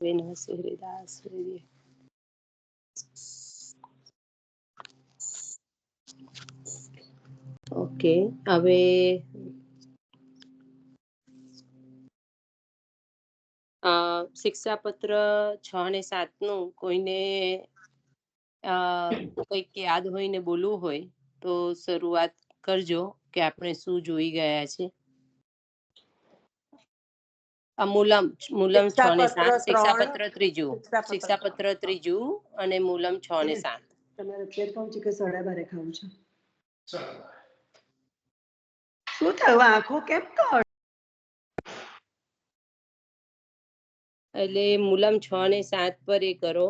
Haridas. Okay, હવે શિક્ષાપત્ર 6 અને 7 નું કોઈને કંઈક યાદ હોય ને બોલવું હોય તો શરૂઆત કરજો કે આપણે શું જોઈ ગયા છે. મૂલમ 6 અને 7, શિક્ષાપત્ર ત્રીજું અને મૂલમ 6 અને 7. તમારે અત્યારે પહોંચી કે 12:30 ખાવું છે? શું થયું? આંખો કેમ કાઢ? એટલે મૂલમ 6 અને 7 પર એ કરો.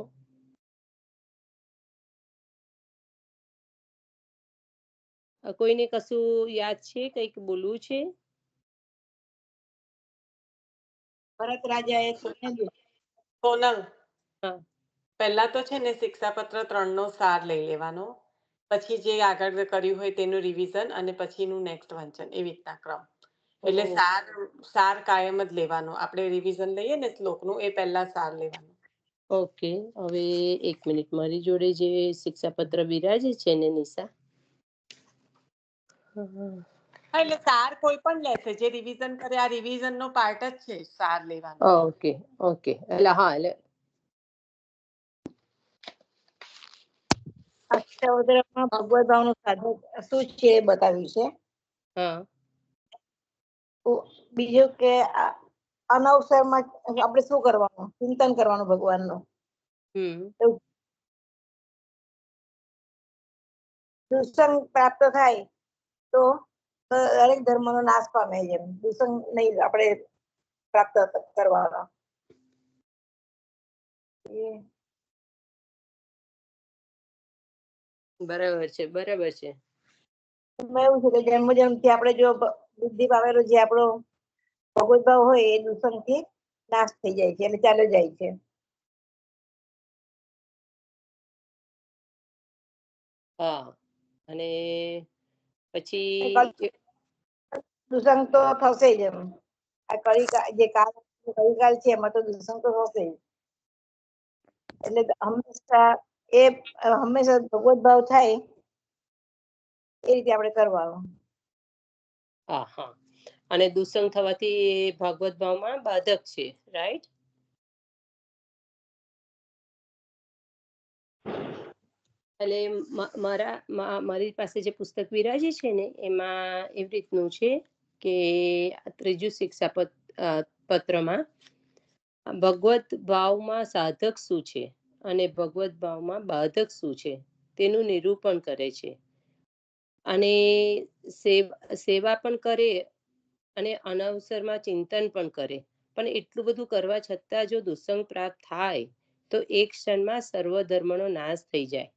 કોઈને કશું યાદ છે, કંઈક બોલવું છે? ભરત રાજાએ સોનલ, હા, પહેલા તો છે ને શિક્ષાપત્ર 3 નો સાર લઈ લેવાનો, પછી જે આગળ કર્યું હોય તેનું રિવિઝન અને પછીનું નેક્સ્ટ વાંચન, એવી રીતના ક્રમ. એટલે સાર કાયમ જ લેવાનો. આપણે રિવિઝન લઈએ ને શ્લોકનું, એ પહેલા સાર લેવાનો. ઓકે. હવે 1 મિનિટ, મારી જોડે જે શિક્ષાપત્ર બિરાજે છે ને નિશા, એટલે સાર કોઈ પણ લેશે, જે રિવિઝન કરે આ રિવિઝન નો પાર્ટ જ છે સાર લેવાનો. Okay okay. એટલે હા, એટલે અષ્ટાવક્રમાં ભગવદ ભાવનું સાધક શું છે એ બતાવ્યું છે. હા, બીજું કે અનવસરમાં આપણે શું કરવાનું, ચિંતન કરવાનું ભગવાનનું. દુસંગ પ્રાપ્ત થાય તો દરેક ધર્મનો નાશ પામે. જેમ દુસંગ નહીં આપણે પ્રાપ્ત કરવાનો. બરાબર છે, બરાબર છે. એવું છે કે જન્મ જન્મથી આપણે જો બુદ્ધિ પામેલો જે આપણો ભગવદ ભાવ હોય એ દુસંગ થી નાશ થઈ જાય છે, એટલે ચાલે જાય છે. હા, અને પછી દુસંગ તો થશે જ. એમ આ કલિકાલ છે એમાં તો દુસંગ તો થશે જ. એટલે હંમેશા ભગવદ ભાવ થાય એ રીતે આપણે કરવાનું. હા હા. અને દુસંગ થવાથી ભાગવત ભાવમાં બાધક છે, રાઈટ? એટલે મારી પાસે જે પુસ્તક વિરાજે છે ને એમાં એવી રીતનું છે કે ત્રીજું શિક્ષાપત્રમાં ભગવત ભાવમાં સાધક શું છે અને ભગવત ભાવમાં બાધક શું છે તેનું નિરૂપણ કરે છે. અને સેવા પણ કરે અને અનવસરમાં ચિંતન પણ કરે. પણ એટલું બધું કરવા છતાં જો દુસંગ પ્રાપ્ત થાય તો એક ક્ષણમાં સર્વ ધર્મનો નાશ થઈ જાય.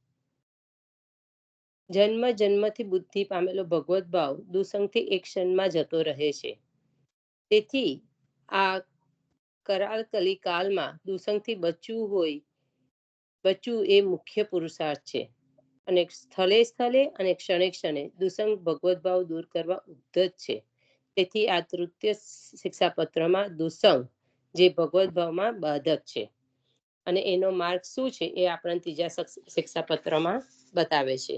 જન્મ જન્મથી બુદ્ધિ પામેલો ભગવત ભાવ દુસંગથી એક ક્ષણમાં જતો રહે છે. તેથી આ કરાળ કલિકાલમાં દુસંગથી બચવું એ મુખ્ય પુરુષાર્થ છે. અને સ્થળે અને ક્ષણે ક્ષણે દુસંગ ભગવત ભાવ દૂર કરવા ઉદ્ધત છે. તેથી આ તૃતીય શિક્ષાપત્રમાં દુસંગ જે ભગવત ભાવમાં બાધક છે અને એનો માર્ગ શું છે એ આપણને ત્રીજા શિક્ષાપત્રમાં બતાવે છે.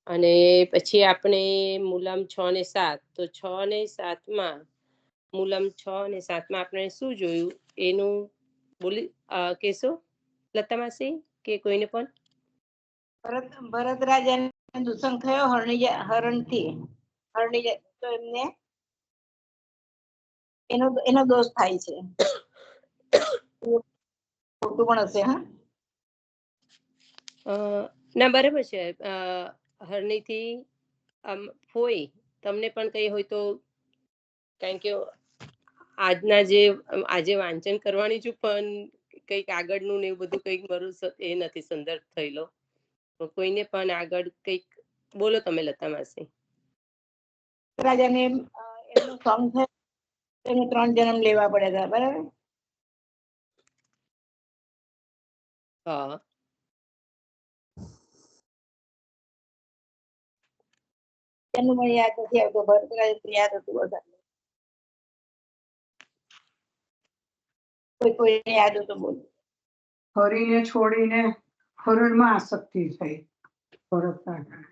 અને પછી આપણે મૂલમ 6 ને 7, તો 6 ને 7માં મૂલમ 6 અને 7માં આપણે શું જોયું એનું બોલી કેશો લતા માસી કે કોઈને પણ? ભરત રાજાને દુસંગ થયો હરણથી તો એમને એનો દોષ થાય છે. ખોટું પણ હશે. ના, બરાબર છે. હરણીથી હોય તમને પણ કઈ હોય તો, કારણ કે આજે વાંચન કરવાની છું પણ કઈક આગળનું ને એવું બધું કઈક મારું એ નથી સંદર્ભ થયેલો. કોઈને પણ આગળ કઈક બોલો તમે લતા માસી. રાજાને એમનું સોંગ થયું, એને 3 જન્મ લેવા પડ્યા હતા, બરાબર? હા, એનું મને યાદ નથી આવતું. ભરત રાજા યાદ હતું બધા. કોઈને યાદ હોય તો બોલો. હરિને છોડીને હરણમાં આસક્તિ થઈ ભરત રાજા.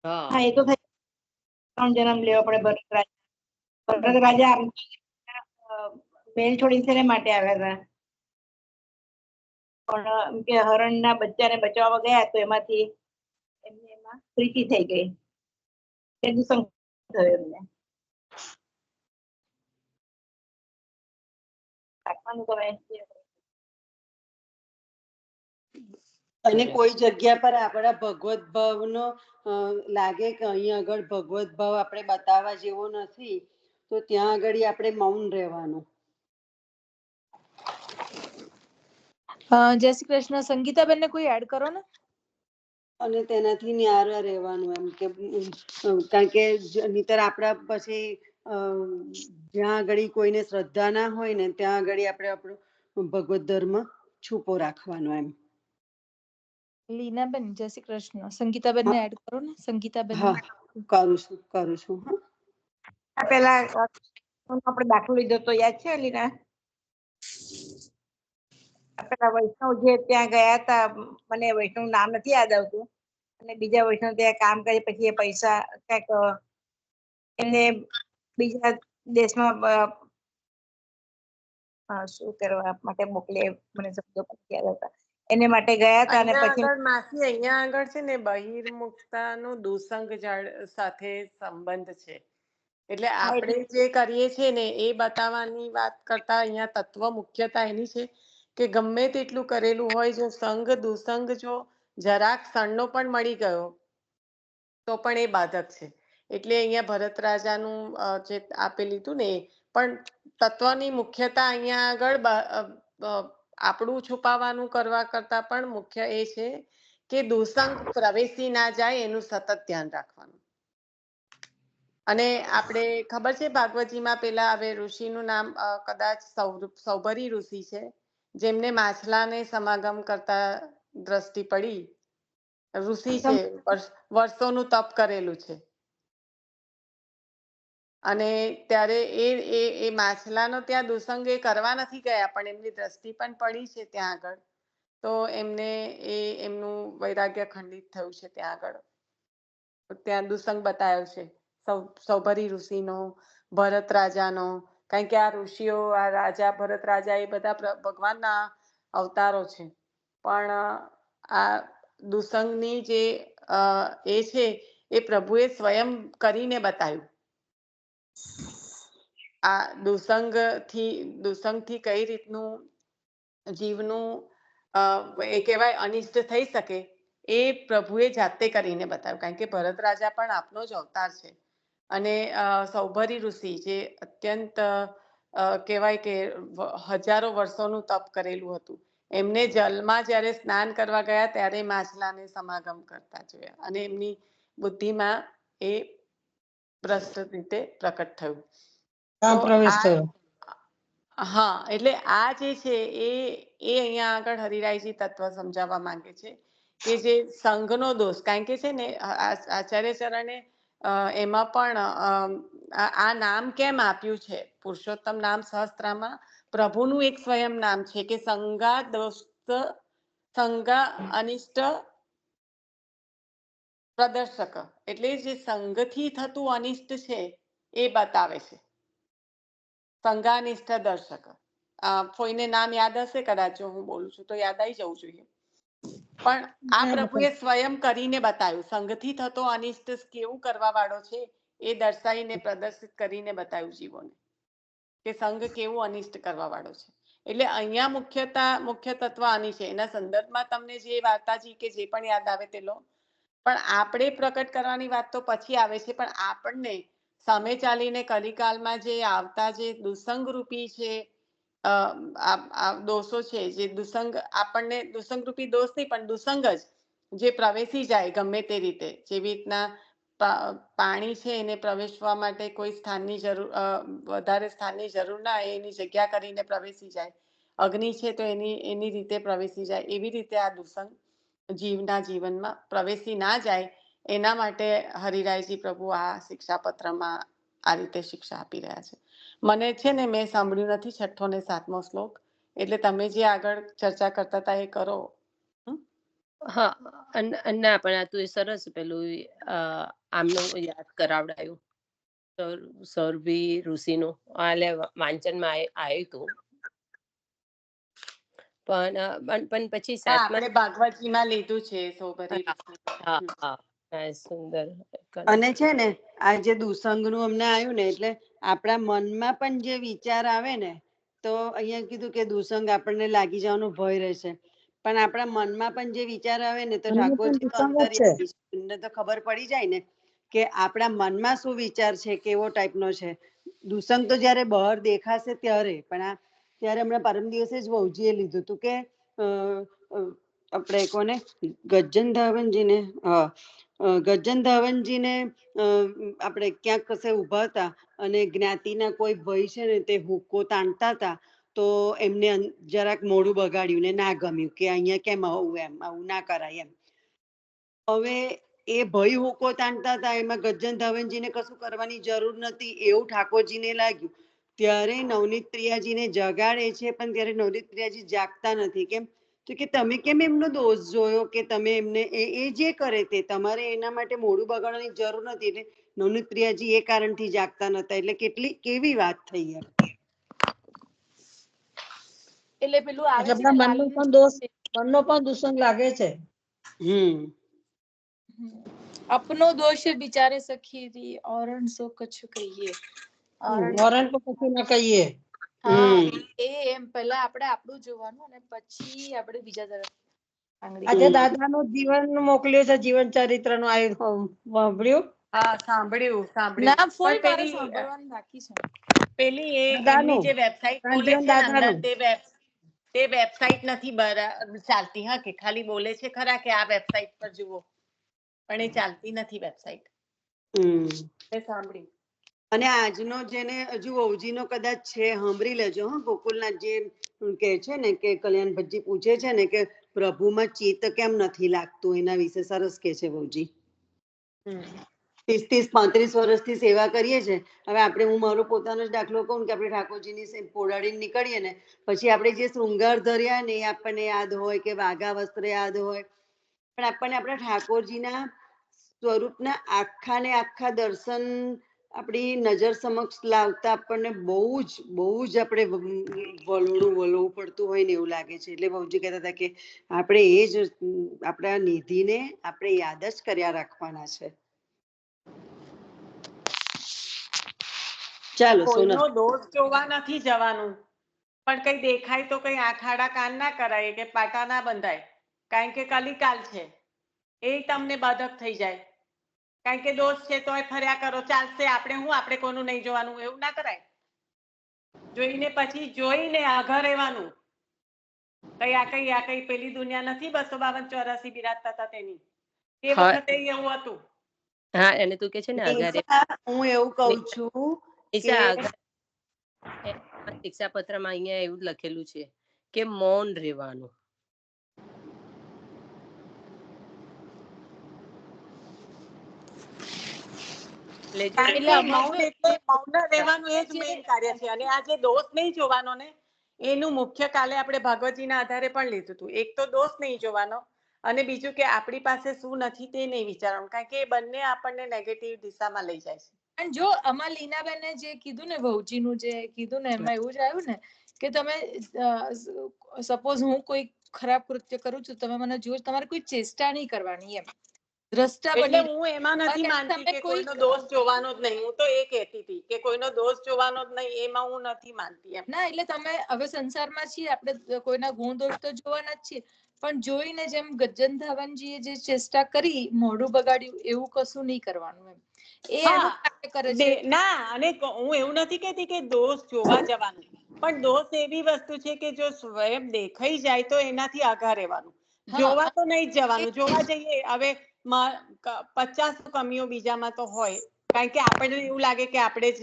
હા હા એ તો થઈ. 3 જન્મ લેવો પડે ભરત રાજા. ભરત રાજા આમ તો, મહેલ છોડીને શેના માટે આવ્યા હતા? પણ એમ કે હરણના બચ્ચાને બચાવવા ગયા તો એમાંથી એમને એમાં પ્રીતિ થઈ ગઈ. એ દુસંગ થયો એમને. આત્માનું તમે અને કોઈ જગ્યા પર આપણા ભગવત ભાવનો લાગે કે અહીં આગળ ભગવત ભાવ આપણે બતાવવા જેવો નથી, તો ત્યાં આગળ આપણે મૌન રહેવાનું. જય શ્રી કૃષ્ણ. સંગીતાબેન ને કોઈ એડ કરો ને. અને તેનાથી ન્યારા રહેવાનું, એમ કે કારણ કે નહીતર આપણા પછી જ્યાં આગળ કોઈને શ્રદ્ધા ના હોય ને ત્યાં આગળ આપણે આપણો ભગવત ધર્મ છુપો રાખવાનો એમ. લીનાબેન જય શ્રી કૃષ્ણ. સંગીતાબેન ને એડ કરો ને. સંગીતાબેન હા, કરું છું. હા, પેલા આપણે દાખલો લીધો તો યાદ છે લીના? પેલા વૈષ્ણવ જે ત્યાં ગયા હતા, મને વૈષ્ણવ નામ નથી યાદ આવતું, અને બીજા વૈષ્ણવ ત્યાં કામ કરી પછી એ પૈસા ક્યાંક એમને બીજા દેશમાં શું કરવા માટે મોકલે, મને શબ્દો નથી યાદ આવતા, એને માટે ગયા હતા. અને અહીંયા પછી આગળ માસી, અહીંયા આગળ છે ને બહિર્મુખતાનો દુસંગ સાથે સંબંધ છે. એટલે આપણે જે કરીએ છીએ ને એ બતાવવાની વાત કરતા અહીંયા તત્વ મુખ્યતા એની છે કે ગમે તેટલું કરેલું હોય, જો સંગ દુસંગ જો જરાક ક્ષણનો પણ મળી ગયો તો પણ એ બાધક છે. એટલે અહીંયા ભરત રાજાનું જે આપે લીધું ને એ પણ તત્વની મુખ્યતા અહીંયા આગળ આપણું છુપાવવાનું કરવા કરતા પણ મુખ્ય એ છે કે દુસંગ પ્રવેશી ના જાય એનું સતત ધ્યાન રાખવાનું. અને આપણે ખબર છે ભાગવતજીમાં પેલા હવે ઋષિનું નામ કદાચ સૌભરી ઋષિ છે, જેમને માછલાને સમાગમ કરતા દ્રષ્ટિ પડી. ઋષિ છે, વર્ષોનું તપ કરેલું છે, અને ત્યારે એ માછલાનો ત્યાં દુસંગ એ કરવા નથી ગયા, પણ એમની દ્રષ્ટિ પણ પડી છે ત્યાં આગળ, તો એમને એમનું વૈરાગ્ય ખંડિત થયું છે ત્યાં આગળ. ત્યાં દુસંગ બતાવ્યો છે સૌભરી ઋષિનો, ભરત રાજાનો. કારણ કે આ ઋષિઓ, આ રાજા ભરત રાજા એ બધા ભગવાનના અવતારો છે, પણ આ દુસંગની જે એ છે એ પ્રભુએ સ્વયં કરીને બતાવ્યું. આ દુસંગથી કઈ રીતનું જીવનું એ કહેવાય અનિષ્ટ થઈ શકે એ પ્રભુએ જાતે કરીને બતાવ્યું. કારણ કે ભરત રાજા પણ આપનો જ અવતાર છે. અને સૌભરી ઋષિ જે અત્યંત કહેવાય કે હજારો વર્ષોનું તપ કરેલું હતું, એમને જલમાં જ્યારે સ્નાન કરવા ગયા ત્યારે માછલાને સમાગમ કરતા જોયા, અને એમની બુદ્ધિમાં એ ભ્રષ્ટ રીતે પ્રકટ થયું. હા, એટલે આ જે છે એ અહીંયા આગળ હરિરાયજી તત્વ સમજાવવા માંગે છે કે જે સંઘનો દોષ, કારણ કે છે ને આચાર્ય ચરણે એમાં પણ આ નામ કેમ આપ્યું છે, પુરુષોત્તમ નામ સહસ્ત્રામાં પ્રભુનું એક સ્વયં નામ છે કે સંગા દોસ્ત સંગા અનિષ્ટ પ્રદર્શક. એટલે જે સંઘથી થતું અનિષ્ટ છે એ બતાવે છે, સંઘાનિષ્ઠ દર્શક. કોઈને નામ યાદ હશે કદાચ, જો હું બોલું છું તો યાદ આવી જવું જોઈએ, પણ આ પ્રભુએ સ્વયં કરીને બતાવ્યું. સંઘથી થતો અનિષ્ટ કેવું કરવા વાળો છે એ દર્શાવીને પ્રદર્શિત કરીને બતાવ્યું જીવોને, કે સંઘ કેવું અનિષ્ટ કરવા વાળો છે. એટલે અહીંયા મુખ્ય તત્વ આની છે. એના સંદર્ભમાં તમને જે વાર્તાજી કે જે પણ યાદ આવે તે લો, પણ આપણે પ્રકટ કરવાની વાત તો પછી આવે છે. પણ આપણને સામે ચાલીને કલિકાલમાં જે આવતા જે દુસંગ રૂપી છે દોષો છે, જે દુસંગ આપણને દુસંગ રૂપી દોષ નહીં પણ દુસંગ જ જે પ્રવેશી જાય ગમે તે રીતે, જેવી રીતના પાણી છે એને પ્રવેશવા માટે કોઈ સ્થાનની જરૂર, વધારે સ્થાનની જરૂર ના, એની જગ્યા કરીને પ્રવેશી જાય. અગ્નિ છે તો એની રીતે પ્રવેશી જાય. એવી રીતે આ દુસંગ જીવના જીવનમાં પ્રવેશી ના જાય એના માટે હરિરાયજી પ્રભુ આ શિક્ષાપત્રમાં આ રીતે શિક્ષા આપી રહ્યા છે. મને છે ને મેં સાંભળ્યું નથી 6ઠ્ઠો ને 7મો શ્લોક, એટલે તમે જે આગળ ચર્ચા કરતા હતા એ કરો. હા ના પણ આ તું એ સરસ પેલું આમનું યાદ કરાવડાયું, સૌરભી ઋષિનું આલે વાંચનમાં આવ્યું હતું, પણ પછી હા, 7મા આપણે ભાગવતજીમાં લીધું છે સૌભરી ઋષિ. સુંદર. અને છે ને આ જે દુસંગનું અમને આવ્યું ને, એટલે આપણા મનમાં પણ જે વિચાર આવે ને, તો અહીંયા કીધું કે દુસંગ આપણને લાગી જવાનો ભય રહેશે, પણ આપણા મનમાં પણ જે વિચાર આવે ને, તો મને પણ ઠાકોરજી તો દુસંગ જ છે. અંતર્યામી છે, એમને તો ખબર પડી જાય ને કે આપણા મનમાં શું વિચાર છે, કેવો ટાઈપનો છે. દુસંગ તો જયારે બહાર દેખાશે ત્યારે, પણ આ ત્યારે હમણાં પરમ દિવસે જ વહુજીએ લીધું હતું કે આપણે કોને ગજ્જન ધાવનજીને, ગજ્જન ધાવનજીને આપણે ક્યાંક કશે ઉભા હતા અને જ્ઞાતિના કોઈ ભય છે ને તે હુક્કો તાણતા હતા, તો એમને જરાક મોઢું બગાડ્યું ને ના ગમ્યું કે અહીંયા કેમ આવું, એમ આવું ના કરાય એમ. હવે એ ભય હુક્કો તાણતા હતા, એમાં ગજ્જન ધાવનજીને કશું કરવાની જરૂર નથી એવું ઠાકોરજીને લાગ્યું. ત્યારે નવનીત પ્રિયાજીને જગાડે છે, પણ ત્યારે નવનીત પ્રિયાજી જાગતા નથી. કેમ તો કે તમે કેમ એમનો દોષ જોયો, કે તમે એમને એ જે કરે તે તમારે એના માટે મોઢું બગાડવાની જરૂર નથી. એટલે નવનીત પ્રિયાજી એ કારણથી જાગતા નતા. એટલે કેવી વાત થઈ એમ. એટલે પેલું આવે એટલે છે ને આપણા મનનો પણ દુસંગ લાગે છે. अपनो दोष बिचारे सखी री औरण સો કछु કહીએ. વરણ તો પછી ના કહીએ. હા, એમ પહેલા આપણે આપણું જોવાનું અને પછી આપણે બીજા તરફ આંગળી આજે દાદાનું જીવન મોકલ્યું છે, જીવન ચરિત્ર નું સાંભળ્યું? હા, સાંભળ્યું. ના, ફૂલ પણ મારે સાંભળવાનું બાકી છે. પેલી એમની દાદાનું જે વેબસાઇટ ખોલે કાંતિવન છે ને અંદર, દાદાનું. તે વેબસાઇટ નથી ચાલતી. હા, કે ખાલી બોલે છે ખરા કે આ વેબસાઇટ પર જુઓ, પણ એ ચાલતી નથી વેબસાઇટ. સાંભળી. અને આજનો જેને હજુ વહુજીનો કદાચ છે, સાંભળી લેજો. હા, ગોકુલનાથ જે કે છે ને કે કલ્યાણ ભટ્ટજી પૂછે છે ને કે પ્રભુમાં ચિત્ત કેમ નથી લાગતું, એના વિશે સરસ કે છે વહુજી. 30-35 વર્ષથી સેવા કરીએ છીએ. હવે હું મારો પોતાનો જ દાખલો કહું કે આપણે ઠાકોરજીની પોડાડીને નીકળીએ ને, પછી આપણે જે શૃંગાર ધર્યા ને એ આપણને યાદ હોય, કે વાઘા વસ્ત્ર યાદ હોય, પણ આપણને આપણા ઠાકોરજીના સ્વરૂપના આખા દર્શન આપણી નજર સમક્ષ લાવતા આપણને બહુ જ આપણે વળવું પડતું હોય ને એવું લાગે છે. એટલે બહુજી કહેતા હતા કે આપણે એ જ આપણા નિધિને આપણે યાદ જ કર્યા રાખવાના છે. ચાલો સોનલ. કોઈનો દોષ જોવા નથી જવાનું, પણ કઈ દેખાય તો કઈ આંખ આડા કાન ના કરાય, કે પાટા ના બંધાય, કારણ કે કલિકાલ છે એ તમને બાધક થઈ જાય. કારણ કે દોષ છે તોય ફર્યા કરો, ચાલશે, આપણે કોઈનું નહીં જોવાનું, એવું ના કરાય. જોઈને આઘા રહેવાનું. આ કઈ પેલી દુનિયા નથી 252-84 બિરાજતા હતા તેની, તે વખતે એવું હતું. હા, એને તું કે છે ને હું એવું કઉ છું કે શિક્ષાપત્રમાં અહીંયા એવું લખેલું છે કે મૌન રહેવાનું. મૌન રહેવાનું એ જ મેઇન કાર્ય છે. અને આ જે દોષ નહીં જોવાનો ને, એનું મુખ્ય કાલે આપણે ભગવતજીના આધારે પણ લીધું હતું. એક તો દોષ નહીં જોવાનો, અને બીજું કે આપણી પાસે શું નથી તે નહીં વિચારવાનું, કારણ કે એ બંને આપણને નેગેટિવ દિશામાં લઈ જાય છે. અને જો અમાર લીનાબેને જે કીધું ને, વહુજીનું જે કીધું ને, એમાં એવું જ આવ્યું ને કે તમે સપોઝ હું કોઈ ખરાબ કૃત્ય કરું છું, તમે મને જુઓ, તમારે કોઈ ચેષ્ટા નહીં કરવાની એમ. એટલે હું એમાં નથી માનતી કે કોઈનો દોષ જોવાનો જ નહીં. હું તો એ કહેતી હતી કે કોઈનો દોષ જોવાનો જ નહીં, એમાં હું નથી માનતી એમ. ના, એટલે તમે હવે સંસારમાં છીએ, આપણે કોઈના ગુણ દોષ તો જોવાના જ છીએ, પણ જોઈને જેમ ગજ્જન ધાવનજીએ જે ચેષ્ટા કરી, મોઢું બગાડ્યું, એવું કશું નહીં કરવાનું એમ. એ એનું કાર્ય કરે છે. ના, અને હું એવું નથી કહેતી કે દોષ જોવા જવાનું, પણ દોષ એવી વસ્તુ છે કે જો સ્વયં દેખાઈ જાય તો એનાથી આઘા રહેવાનું. જોવા તો નહીં જ જવાનું. જોવા જઈએ, હવે 50 કમીઓ બીજામાં તો હોય, કારણ કે આપણને એવું લાગે કે આપણે જ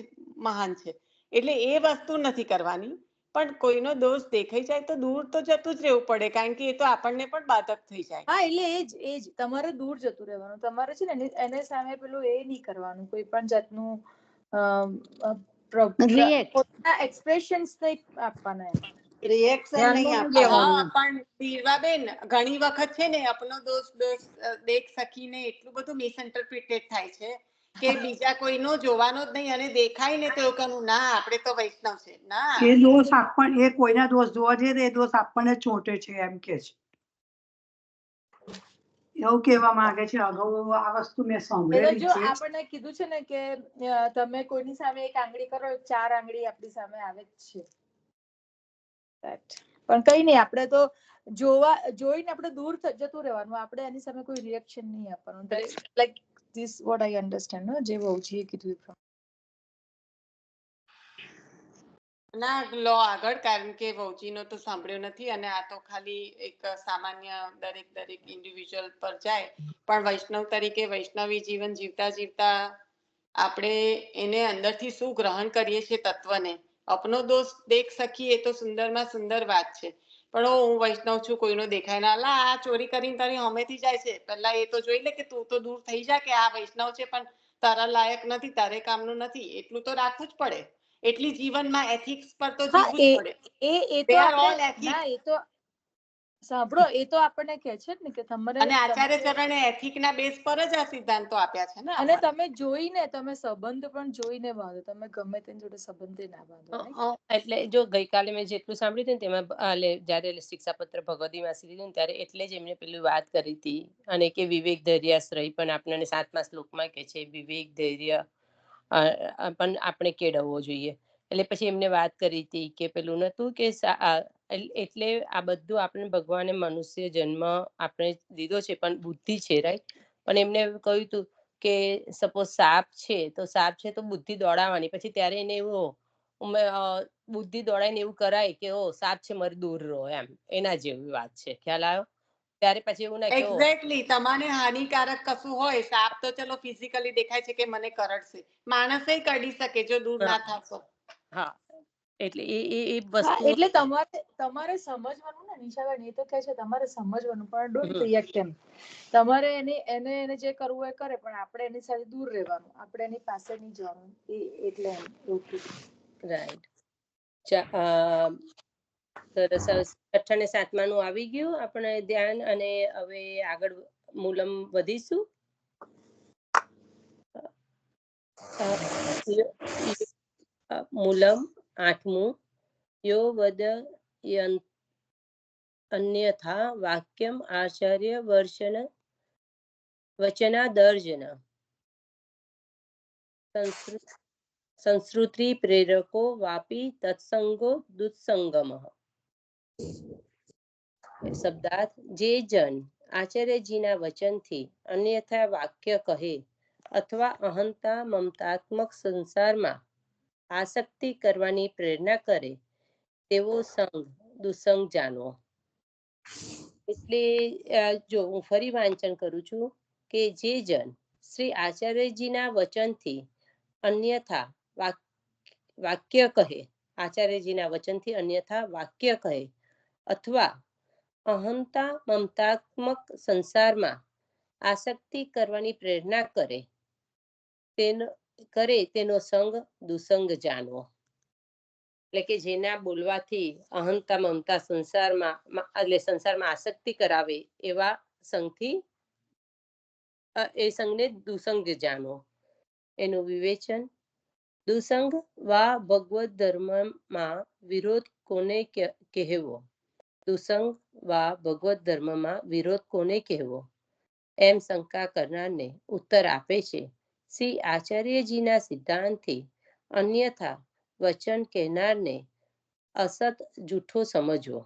મહાન છે, એટલે એ વસ્તુ નથી કરવાની. પણ કોઈનો દોષ દેખાઈ જાય તો દૂર તો જતું જ રહેવું પડે, કારણ કે એ તો આપણને પણ બાધક થઈ જાય. હા, એટલે એ જ તમારે દૂર જતું રહેવાનું. તમારે છે ને એને સામે પેલું એ નહીં કરવાનું, કોઈ પણ જાતનું React. પોતાના એક્સપ્રેશન્સ આપવાના એમ. રિએક્શન નહીં ધ્યાનમાં નહીં આપવાનું. લેવાનું. પણ દીવાબેન ઘણી વખત છે ને અપનો દોસ્ત દેખ સકીને એટલું બધું મિસઇન્ટરપ્રિટેડ થાય છે કે બીજા કોઈનો જોવાનો જ નહીં અને દેખાય ને તો એવું કહ્યું ના આપણે તો વૈષ્ણવ છે ના એ દોષ એ કોઈના દોષ જોવા જઈએ તો એ દોષ આપણને જ ચોંટે છે એમ કે છે. એવું કહેવા માંગે છે. અગાઉ આ વસ્તુ મેં એ તો સાંભળેલી જો છે. આપણને કીધું છે ને કે તમે કોઈની સામે એક આંગળી કરો 4 આંગળી આપણી સામે આવે જ છે. પણ કઈ નહીં, આપણે તો જોઈને આપણે દૂર જતું રહેવાનું, આપણે એની સામે કોઈ રિએક્શન નહીં આપવાનું. Like this what I understand, જે વહુજીએ કીધું. ના લો આગળ, કારણ કે વહુજીનો તો સાંભળ્યો નથી અને આ તો ખાલી એક સામાન્ય દરેક ઇન્ડિવિજ્યુઅલ પર જાય. પણ વૈષ્ણવ તરીકે વૈષ્ણવી જીવન જીવતા જીવતા આપણે એને અંદરથી શું ગ્રહણ કરીએ છીએ તત્વને. અપનો દોષ દેખ સખી એ તો સુંદરમાં સુંદર વાત છે, પણ હું વૈષ્ણવ છું કોઈનો દેખાય ના, લા આ ચોરી કરીને તારી હમેથી જાય છે, પહેલા એ તો જોઈ લે કે તું તો દૂર થઈ જા કે આ વૈષ્ણવ છે પણ તારા લાયક નથી, તારે કામનું નથી, એટલું તો રાખવું જ પડે. એટલી જીવનમાં એથિક્સ પર તો જીવવું જ પડે. એ They તો are all આપણે ethics. ના, એ તો સાંભળો, એ તો આપણને કહે છે ને કે તમારે અને આચાર્ય ચરણે એથિકના બેઝ પર જ આ સિદ્ધાંતો આપ્યા છે ને અને આપણને. તમે જોઈને, તમે સંબંધ પણ જોઈને બાંધો, તમે ગમે તેની જોડે સંબંધ ના બાંધો. એટલે જો ગઈકાલે મેં જેટલું સાંભળ્યું હતું ને તેમાં જયારે શિક્ષાપત્ર ભગવતી માસી લીધું ને ત્યારે એટલે જ એમને પેલું વાત કરી હતી, અને કે વિવેક ધૈર્યાશ્રય પણ આપણને 7મા શ્લોકમાં કે છે વિવેક ધૈર્ય પણ આપણે કેળવવો જોઈએ. એટલે પછી એમને વાત કરી હતી કે પેલું નતું કે એટલે આ બધું આપણે ભગવાને મનુષ્ય જન્મ આપણે દીધો છે પણ બુદ્ધિ છે, રાઈટ. પણ એમને કહ્યું હતું કે સપોઝ સાપ છે તો સાપ છે તો બુદ્ધિ દોડાવવાની, પછી ત્યારે એને એવું બુદ્ધિ દોડાઈને એવું કરાય કે ઓ સાપ છે મારી દૂર રહો, એમ એના જેવી વાત છે. ખ્યાલ આવ્યો? ત્યારે પછી એવું ના કે એક્ઝેક્ટલી તમારે હાનિકારક કશું હોય, સાપ તો ચલો ફિઝિકલી દેખાય છે કે મને કરડશે, માણસે કરડી શકે જો દૂર ના થશો. હા, એટલે એ હા, વસ્તુ એટલે તમારે સમજવાનું ને નિશાબેન, એ તો કહે છે તમારે સમજવાનું, પણ ડોન્ટ રિએક્ટ એમ. તમારે એને જે કરવું એ કરે, પણ આપણે એની સાથે દૂર રહેવાનું, આપણે એની પાસે નહીં જવાનું. એટલે એમ રાઈટ. સરસ. 6 અને 7માનું આવી ગયું આપણે ધ્યાન, અને હવે આગળ મૂલમ વધીશું. મૂલમ 8મું, યો વદ અન્યથા વાક્યમ આચાર્ય વચનાદર્જન સંસ્કૃતિ પ્રેરકો વાપી તત્સંગો દુત્સંગમ. શબ્દાર્થ: જે જન આચાર્યજીના વચનથી અન્યથા વાક્ય કહે અથવા અહંતા મમતાત્મક સંસારમાં આસક્તિ કરવાની પ્રેરણા કરે તેવો સંગ દુસંગ જાણવો. એટલે જો હું ફરી વાંચન કરું છું કે જે જન શ્રી આચાર્યજીના વચનથી અન્યથા વાક્ય કહે, આચાર્યજીના વચનથી અન્યથા વાક્ય કહે અથવા અહંતા મમતાત્મક સંસારમાં આસક્તિ કરવાની પ્રેરણા કરે તેનો સંગ દુસંગ જાણવો. એટલે કે જેના બોલવાથી અહંતા મમતા સંસારમાં આસક્તિ કરાવે એવા સંગથી એ સંગને દુસંગ જાણવો. એનું વિવેચન: દુસંગ વા ભગવદ ધર્મમાં વિરોધ કોને કહેવો? દુસંગ વા ભગવદ ધર્મમાં વિરોધ કોને કહેવો? એમ શંકા કરનારને ઉત્તર આપે છે શ્રી આચાર્યજીના સિદ્ધાંતથી અન્યથા વચન કહેનારને અસત જૂઠો સમજવો.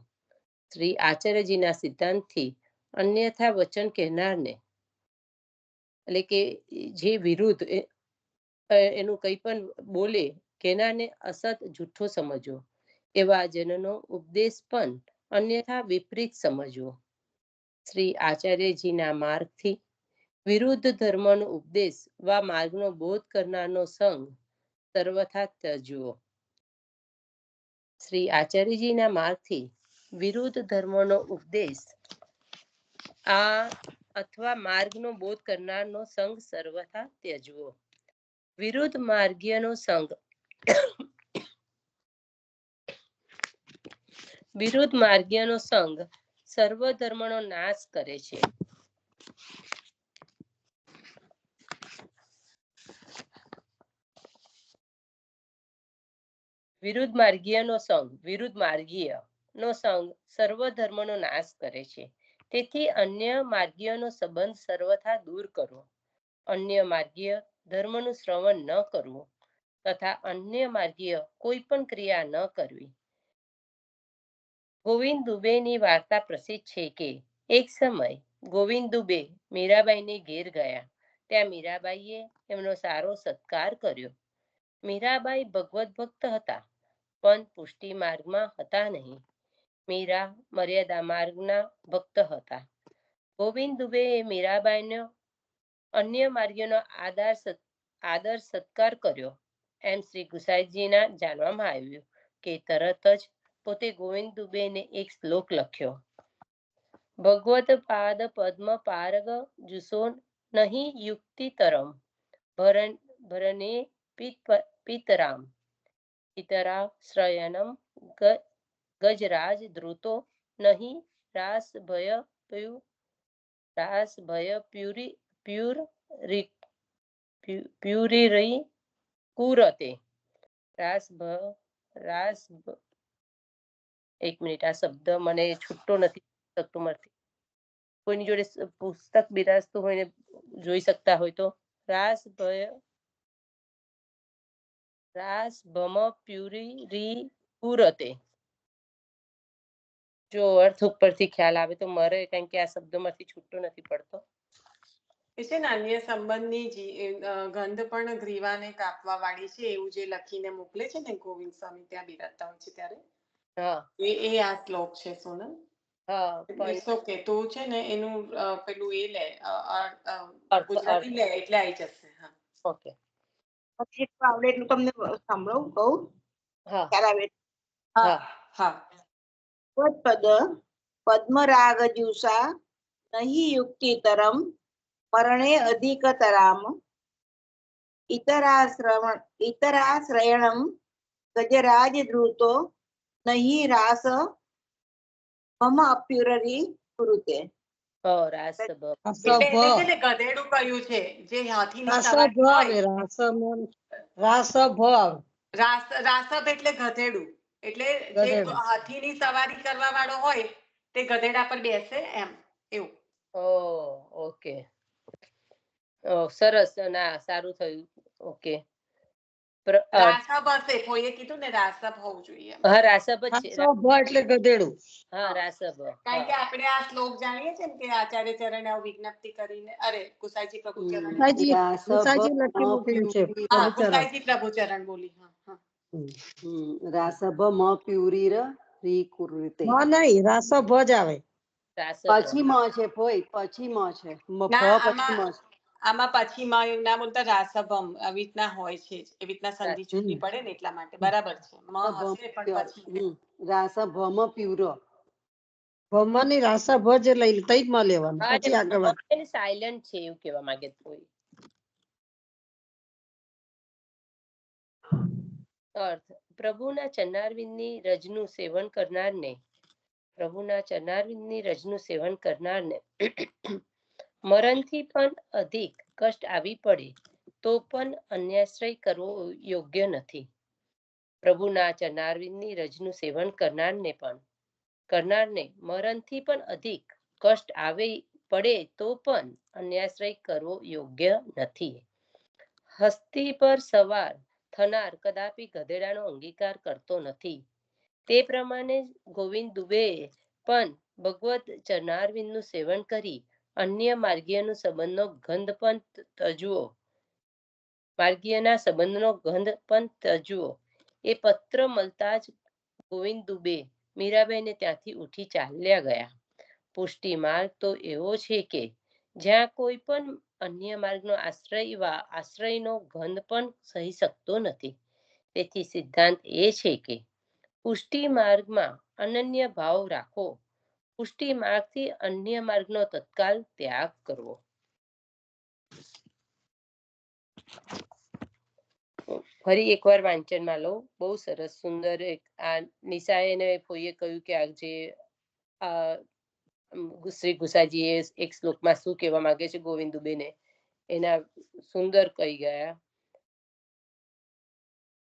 શ્રી આચાર્યજીના સિદ્ધાંતથી અન્યથા વચન કહેનારને, એટલે કે જે વિરુદ્ધ એનું કંઈ પણ બોલે કહેનારને અસત જૂઠો સમજવો. એવા જનનો ઉપદેશ પણ અન્યથા વિપરીત સમજવો. શ્રી આચાર્યજીના માર્ગથી વિરુદ્ધ ધર્મનો ઉપદેશ વા માર્ગનો બોધ કરનારનો સંગ સર્વથા ત્યજવો. શ્રી આચાર્યજીના માર્ગથી વિરુદ્ધ ધર્મનો ઉપદેશ અથવા માર્ગનો બોધ કરનારનો સંગ સર્વથા ત્યજવો. વિરુદ્ધ માર્ગીયનો સંગ વિરુદ્ધ માર્ગીયનો સંગ સર્વ ધર્મનો નાશ કરે છે. વિરુદ્ધ માર્ગીયનો સંગ સર્વ ધર્મનો નાશ કરે છે. તેથી અન્ય માર્ગીયનો સંબંધ સર્વથા દૂર કરવો, અન્ય માર્ગીય ધર્મનું શ્રવણ ન કરવું તથા અન્ય માર્ગીય કોઈ પણ ક્રિયા ન કરવી. ગોવિંદ દુબેની વાર્તા પ્રસિદ્ધ છે કે એક સમય ગોવિંદ દુબે મીરાબાઈને ઘેર ગયા. ત્યાં મીરાબાઈએ એમનો સારો સત્કાર કર્યો. મીરાબાઈ ભગવત ભક્ત હતા પણ પુષ્ટિ માર્ગમાં હતા નહીં. મીરા મર્યાદા માર્ગના ભક્ત હતા. ગોવિંદ દુબેએ મીરાબાઈનો અન્ય માર્ગીઓનો આદર સત્કાર કર્યો. એમ શ્રી ગુસાઈજીના જાણવામાં આવ્યું કે તરત જ પોતે ગોવિંદ દુબેને એક શ્લોક લખ્યો. ભગવત પાદ પદ્મ પારગ જુસો નહીં યુક્તિતરમ ભરને પિતરામ પિતરાશ્રયનમ ગજરાજ ધૃતો નહીં રાસ ભય પ્યુરી કુરતે. એક મિનિટ, આ શબ્દ મને છૂટો નથી શકતું મળતી. કોઈની જોડે પુસ્તક બિરાજતું હોય ને જોઈ શકતા હોય તો. રાસ ભમ પ્યુરી કુરતે. જો અર્થ ઉપરથી ખ્યાલ આવે તો મારે, કારણ કે આ શબ્દોમાંથી છૂટો નથી પડતો. એ છે ને અન્ય સંબંધની ગંધ પણ ગ્રીવાને કાપવા વાળી છે એવું જે લખીને મોકલે છે ને ગોવિંદ સ્વામી ત્યાં બિરાજતા હોય છે ત્યારે. હા, એ આ શ્લોક છે સોનલ. હા, ઓકે, તું છે ને એનું પેલું એ લે ગુજરાતી લે એટલે આવી જશે. હા, ઓકે. પછી આવડે એટલું તમને સાંભળવું કહું? હા, ખ્યાલ આવે? હા, હા. પદ પદ્મરાગ જુષા નહીં યુક્તિતરમ મરણે અધિકતરામ ઇતરાશ્રયણમ ગજરાજ ધૃતો નહીં રાસ મમ અપ્યુરરી કુરુતે. રાસ એટલે એને છે ને ગધેડું કહ્યું છે, જે હાથીની સવારી હોય. રાસભ એટલે ગધેડું, એટલે જે હાથીની સવારી કરવા વાળો હોય તે ગધેડા પર બેસે એમ, એવું. ઓકે, સરસ. ના, સારું થયું. ઓકે. રાસભ હશે, કોઈએ કીધું ને રાસભ હોવું જોઈએ. હા, રાસભ જ છે. એટલે ગધેડું. હા, રાસભ. કારણ કે આપણે આ શ્લોક જાણીએ છીએ ને કે આચાર્ય ચરણે વિજ્ઞપ્તિ કરીને, અરે ગુસાઈજી પ્રભુચરણ, ગુસાઈજી પ્રભુચરણ બોલી. હા, રાસભ મ પ્યુરીર રી કુરુતે. રાસભ પછી મ છે ભોય, પછી મ છે. આમાં પછી માં એવું ના બોલતા, રાસભમ આવી રીતના હોય છે, એવી રીતના સંધિ છૂટવી પડે ને એટલા માટે. બરાબર છે, મ હશે પણ પછી. રાસભમ પ્યુર. ભમની રાસા ભજ લઈ તઈ જ માં લેવાનું, પછી આગળ વાત. સાયલન્ટ છે એવું કહેવા માંગે કોઈ. અર્થ: પ્રભુના ચરણારવિંદની રજનું સેવન કરનારને મરણથી પણ અધિક કષ્ટ આવી પડે તો પણ અન્યાશ્રય કરવો યોગ્ય નથી. પ્રભુના ચરણારવિંદની રજનું સેવન કરનારને મરણથી પણ અધિક કષ્ટ આવી પડે તો પણ અન્યાશ્રય કરવો યોગ્ય નથી. હસ્તી પર સવાર થનાર કદાપી ગધેડાનો અંગીકાર કરતો નથી. તે પ્રમાણે ગોવિંદ દુબેએ પણ ભગવત ચરણારવિંદનું સેવન કરી અન્ય માર્ગીયના સંબંધનો ગંધ પણ તજવો. એ પત્ર મળતા જ ગોવિંદ દુબે મીરાબાઈને ત્યાંથી ઉઠી ચાલ્યા ગયા. પુષ્ટિ માર્ગ તો એવો છે કે જ્યાં કોઈ પણ અન્ય માર્ગનો આશ્રયનો ગંધ પણ સહી શકતો નથી. તેથી સિદ્ધાંત એ છે કે પુષ્ટિ માર્ગમાં અનન્ય ભાવ રાખો. પુષ્ટિ માર્ગથી અન્ય માર્ગનો તત્કાલ ત્યાગ કરવો. ફરી એકવાર વાંચનમાં લઉં. બહુ સરસ સુંદર એક આ નિશાએ ને ફોઈએ કહ્યું કે આ જે શ્રી ગુસાજીએ એક શ્લોકમાં શું કહેવા માંગે છે ગોવિંદ દુબેને એના સુંદર કહી ગયા.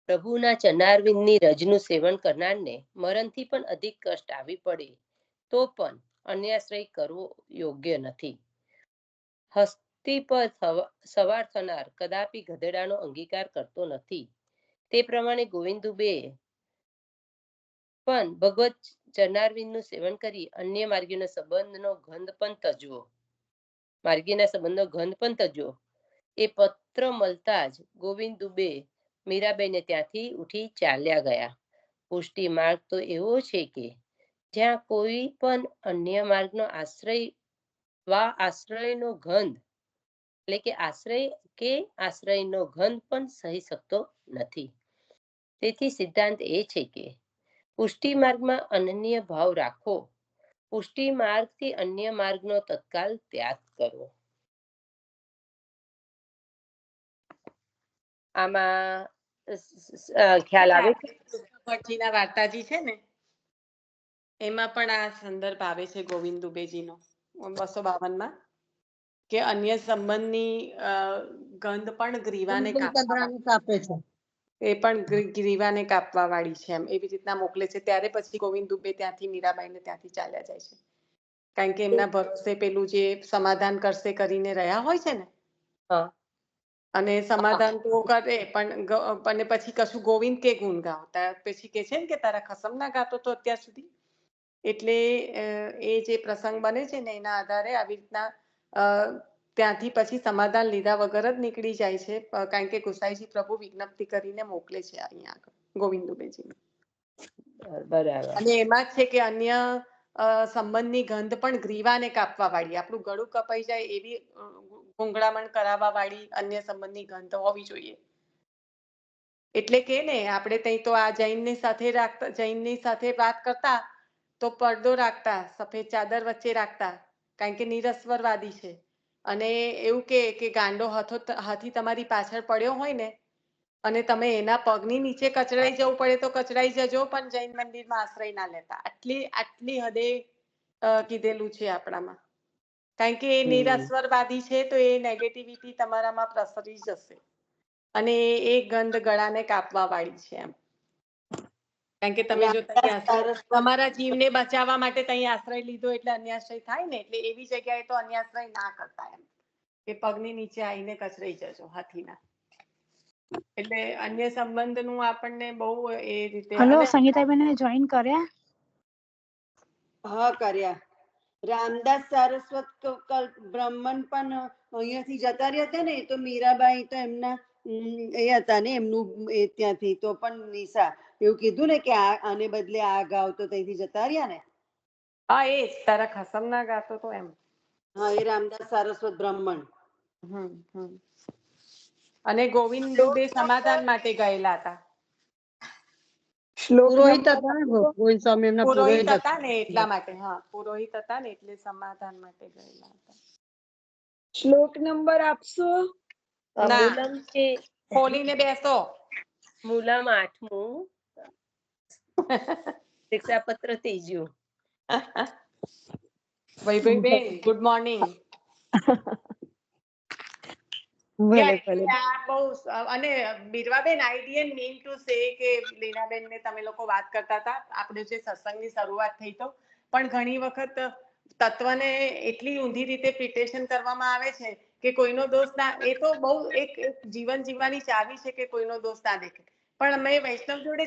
પ્રભુના ચરણારવિંદની રજનું સેવન કરનારને મરણથી પણ અધિક કષ્ટ આવી પડે તો પણ અન્યાશ્રય કરવો યોગ્ય નથી. હસ્તી પર સવાર થનાર કદાપી ગધેડાનો અંગીકાર કરતો નથી. તે પ્રમાણે ગોવિંદ દુબે પણ ભગવત ચરણારવિંદનું સેવન કરી અન્ય માર્ગીનો સંબંધનો ગંધ પણ તજવો. માર્ગીના સંબંધનો ગંધ પણ તજવો. એ પત્ર મળતા જ ગોવિંદ દુબે મીરાબાઈને ત્યાંથી ઉઠી ચાલ્યા ગયા. પુષ્ટિ માર્ગ તો એવો છે કે જ્યાં કોઈ પણ અન્ય માર્ગનો આશ્રયનો ગંધ એટલે કે આશ્રયનો ગંધ પણ સહી શકતો નથી. તેથી સિદ્ધાંત એ છે કે પુષ્ટિ માર્ગમાં અનન્ય ભાવ રાખો. પુષ્ટિ માર્ગથી અન્ય માર્ગનો તત્કાલ ત્યાગ કરવો. આમાં ખ્યાલ આવે છે. ભટ્ટજીના વાર્તાજી છે ને એમાં પણ આ સંદર્ભ આવે છે ગોવિંદ દુબેજીનો 252 કે અન્ય સંબંધની ગંધ પણ ગ્રીવાને કાપે છે. એ પણ ગ્રીવાને કાપવા વાળી છે એમ એવી રીતના મોકલે છે. ત્યારે પછી ગોવિંદ દુબે ત્યાંથી મીરાબાઈને ત્યાંથી ચાલ્યા જાય છે. કારણ કે એમના ભરોસે પેલું જે સમાધાન કરશે કરીને રહ્યા હોય છે ને અને સમાધાન તો કરે પણ પછી કશું ગોવિંદ કે ગુણ ગાઓ પછી કે છે ને કે તારા ખસમ ના ગાતો તો અત્યાર સુધી. એટલે એ જે પ્રસંગ બને છે ને એના આધારે આવી રીતના ત્યાંથી પછી સમાધાન લીધા વગર જ નીકળી જાય છે. કારણ કે ગુસાઈજી પ્રભુ વિજ્ઞપ્તિ કરીને મોકલે છે અહીંયા આગળ ગોવિંદ દુબેજીને. બરાબર. અને એમાં જ છે કે અન્ય સંબંધની ગંધ પણ ગ્રીવાને કાપવા વાળી આપણું ગળું કપાઈ જાય એવી ગુંગળામણ કરાવવા વાળી અન્ય સંબંધની ગંધ હોવી જોઈએ. એટલે કે ને આપણે ત્યાં તો આ જૈનની સાથે વાત કરતા તો પડદો રાખતા સફેદ ચાદર વચ્ચે રાખતા કારણ કે નિરસ્વરવાદી છે. અને એવું કે ગાંડો હાથી તમારી પાછળ પડ્યો હોય ને અને તમે એના પગની નીચે કચડાઈ જવું પડે તો કચડાઈ જજો પણ જૈન મંદિરમાં આશ્રય ના લેતા. આટલી હદે કીધેલું છે આપણામાં. કારણ કે એ નિરસ્વરવાદી છે તો એ નેગેટિવિટી તમારામાં પ્રસરી જશે અને એ ગંધ ગળાને કાપવા વાળી છે એમ. કારણ કે તમે જો તમારા જીવને બચાવવા માટે ત્યાં આશ્રય લીધો એટલે અન્યાશ્રય થાય ને એટલે એવી જગ્યાએ તો અન્યાશ્રય ના કરતા એમ કે પગની નીચે આવીને કચરાઈ જજો હાથીના. એટલે અન્ય સંબંધનું આપણને બહુ એ રીતે. હલો સંગીતાબેન જોઈન કર્યા? હા કર્યા. રામદાસ સારસ્વત બ્રાહ્મણ પણ અહીંયાથી જતા રહ્યા હતા ને તો મીરાબાઈ તો એમના એ હતા ને એમનું એ ત્યાંથી તો પણ નિશા એવું કીધું ને કે આને બદલે આ ગાવ તો ત્યાંથી જતા રહ્યા ને. હા એ તારા ખસમ ના ગાતો તો એમ. હા એ રામદાસ સારસ્વત બ્રાહ્મણ. અને ગોવિંદ દુબે સમાધાન માટે ગયેલા હતા. પુરોહિત હતા ને ગોવિંદ સ્વામી એમના પુરોહિત હતા ને એટલા માટે. હા પુરોહિત હતા ને એટલે સમાધાન માટે ગયેલા હતા. શ્લોક નંબર આપશો? મૂલમ છે ખોલીને બેસો. મૂલમ 8મું શિક્ષાપત્ર 3જું. Vaibhaviben good morning. અને Birvaben I didn't mean to say કે લીનાબેન ને તમે લોકો વાત કરતા હતા આપણે જે સત્સંગની શરૂઆત થઈ તો પણ ઘણી વખત તત્વને એટલી ઊંધી રીતે પ્રિટેશન કરવામાં આવે છે કે કોઈનો દોષ ના. એ તો બહુ એક જીવન જીવવાની ચાવી છે કે કોઈનો દોષ ના દેખે. પણ મેં વૈષ્ણવ જોડે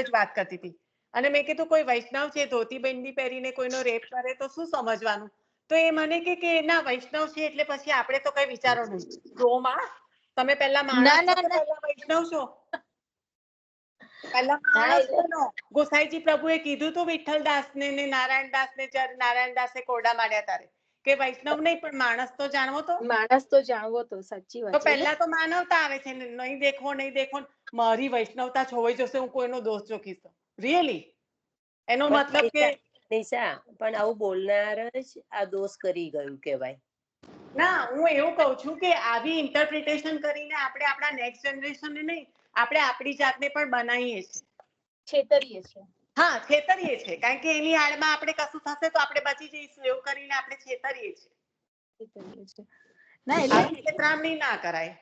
જ વાત કરતી હતી અને મેં કીધું કોઈ વૈષ્ણવ છે ધોતી બંડી પહેરીને કોઈનો રેપ કરે તો શું સમજવાનું. તો એ મને કે ના વૈષ્ણવ છે એટલે પછી આપણે તો કઈ વિચારો નહીં. તમે પહેલા માણસ છો કે પહેલા વૈષ્ણવ છો? પહેલા માણસ બનો. ગોસાઈજી પ્રભુએ કીધું તો વિઠ્ઠલદાસ ને નારાયણદાસ ને જ્યારે નારાયણદાસે કોરડા માર્યા ત્યારે કે વૈષ્ણવ નહીં પણ માણસ તો જાણવો તો. સાચી તો પહેલા તો માનવતા આવે છે ને નહીં દેખો મારી વૈષ્ણવતા છોવાઈ જશે હું કોઈનો દોષ ચોકીશ તો રિયલી એનો મતલબ કે નિશા પણ આવું બોલનાર જ આ દોષ કરી ગયું કહેવાય. ના હું એવું કહું છું કે આવી ઇન્ટરપ્રિટેશન કરીને આપણે આપણા નેક્સ્ટ જનરેશનને નહીં આપણે આપણી જાતને પણ બનાવીએ છીએ, છેતરીએ છે. હા છેતરીએ છીએ, કારણ કે એની આડમાં આપણે કશું થશે તો આપણે બચી જઈશું એવું કરીને આપણે છેતરીએ છીએ. છેતરીએ છે. ના આવી છેતરામણી ના કરાય.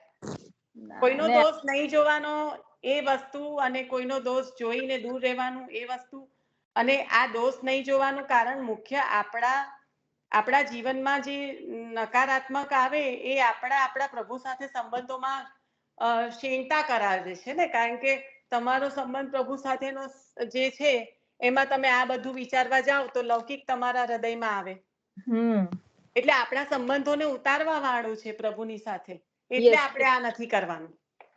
કોઈનો દોષ નહીં જોવાનો એ વસ્તુ, અને કોઈનો દોષ જોઈને દૂર રહેવાનું એ વસ્તુ, અને આ દોષ નહીં જોવાનું કારણ મુખ્ય આપણા જીવનમાં જે નકારાત્મક આવે એ આપણા પ્રભુ સાથે સંબંધોમાં શીણતા કરાવે છે ને, કારણ કે તમારો સંબંધ પ્રભુ સાથેનો જે છે એમાં તમે આ બધું વિચારવા જાઓ તો લૌકિક તમારા હૃદયમાં આવે. એટલે આપણા સંબંધોને ઉતારવા વાળું છે પ્રભુની સાથે, એટલે આપણે આ નથી કરવાનું,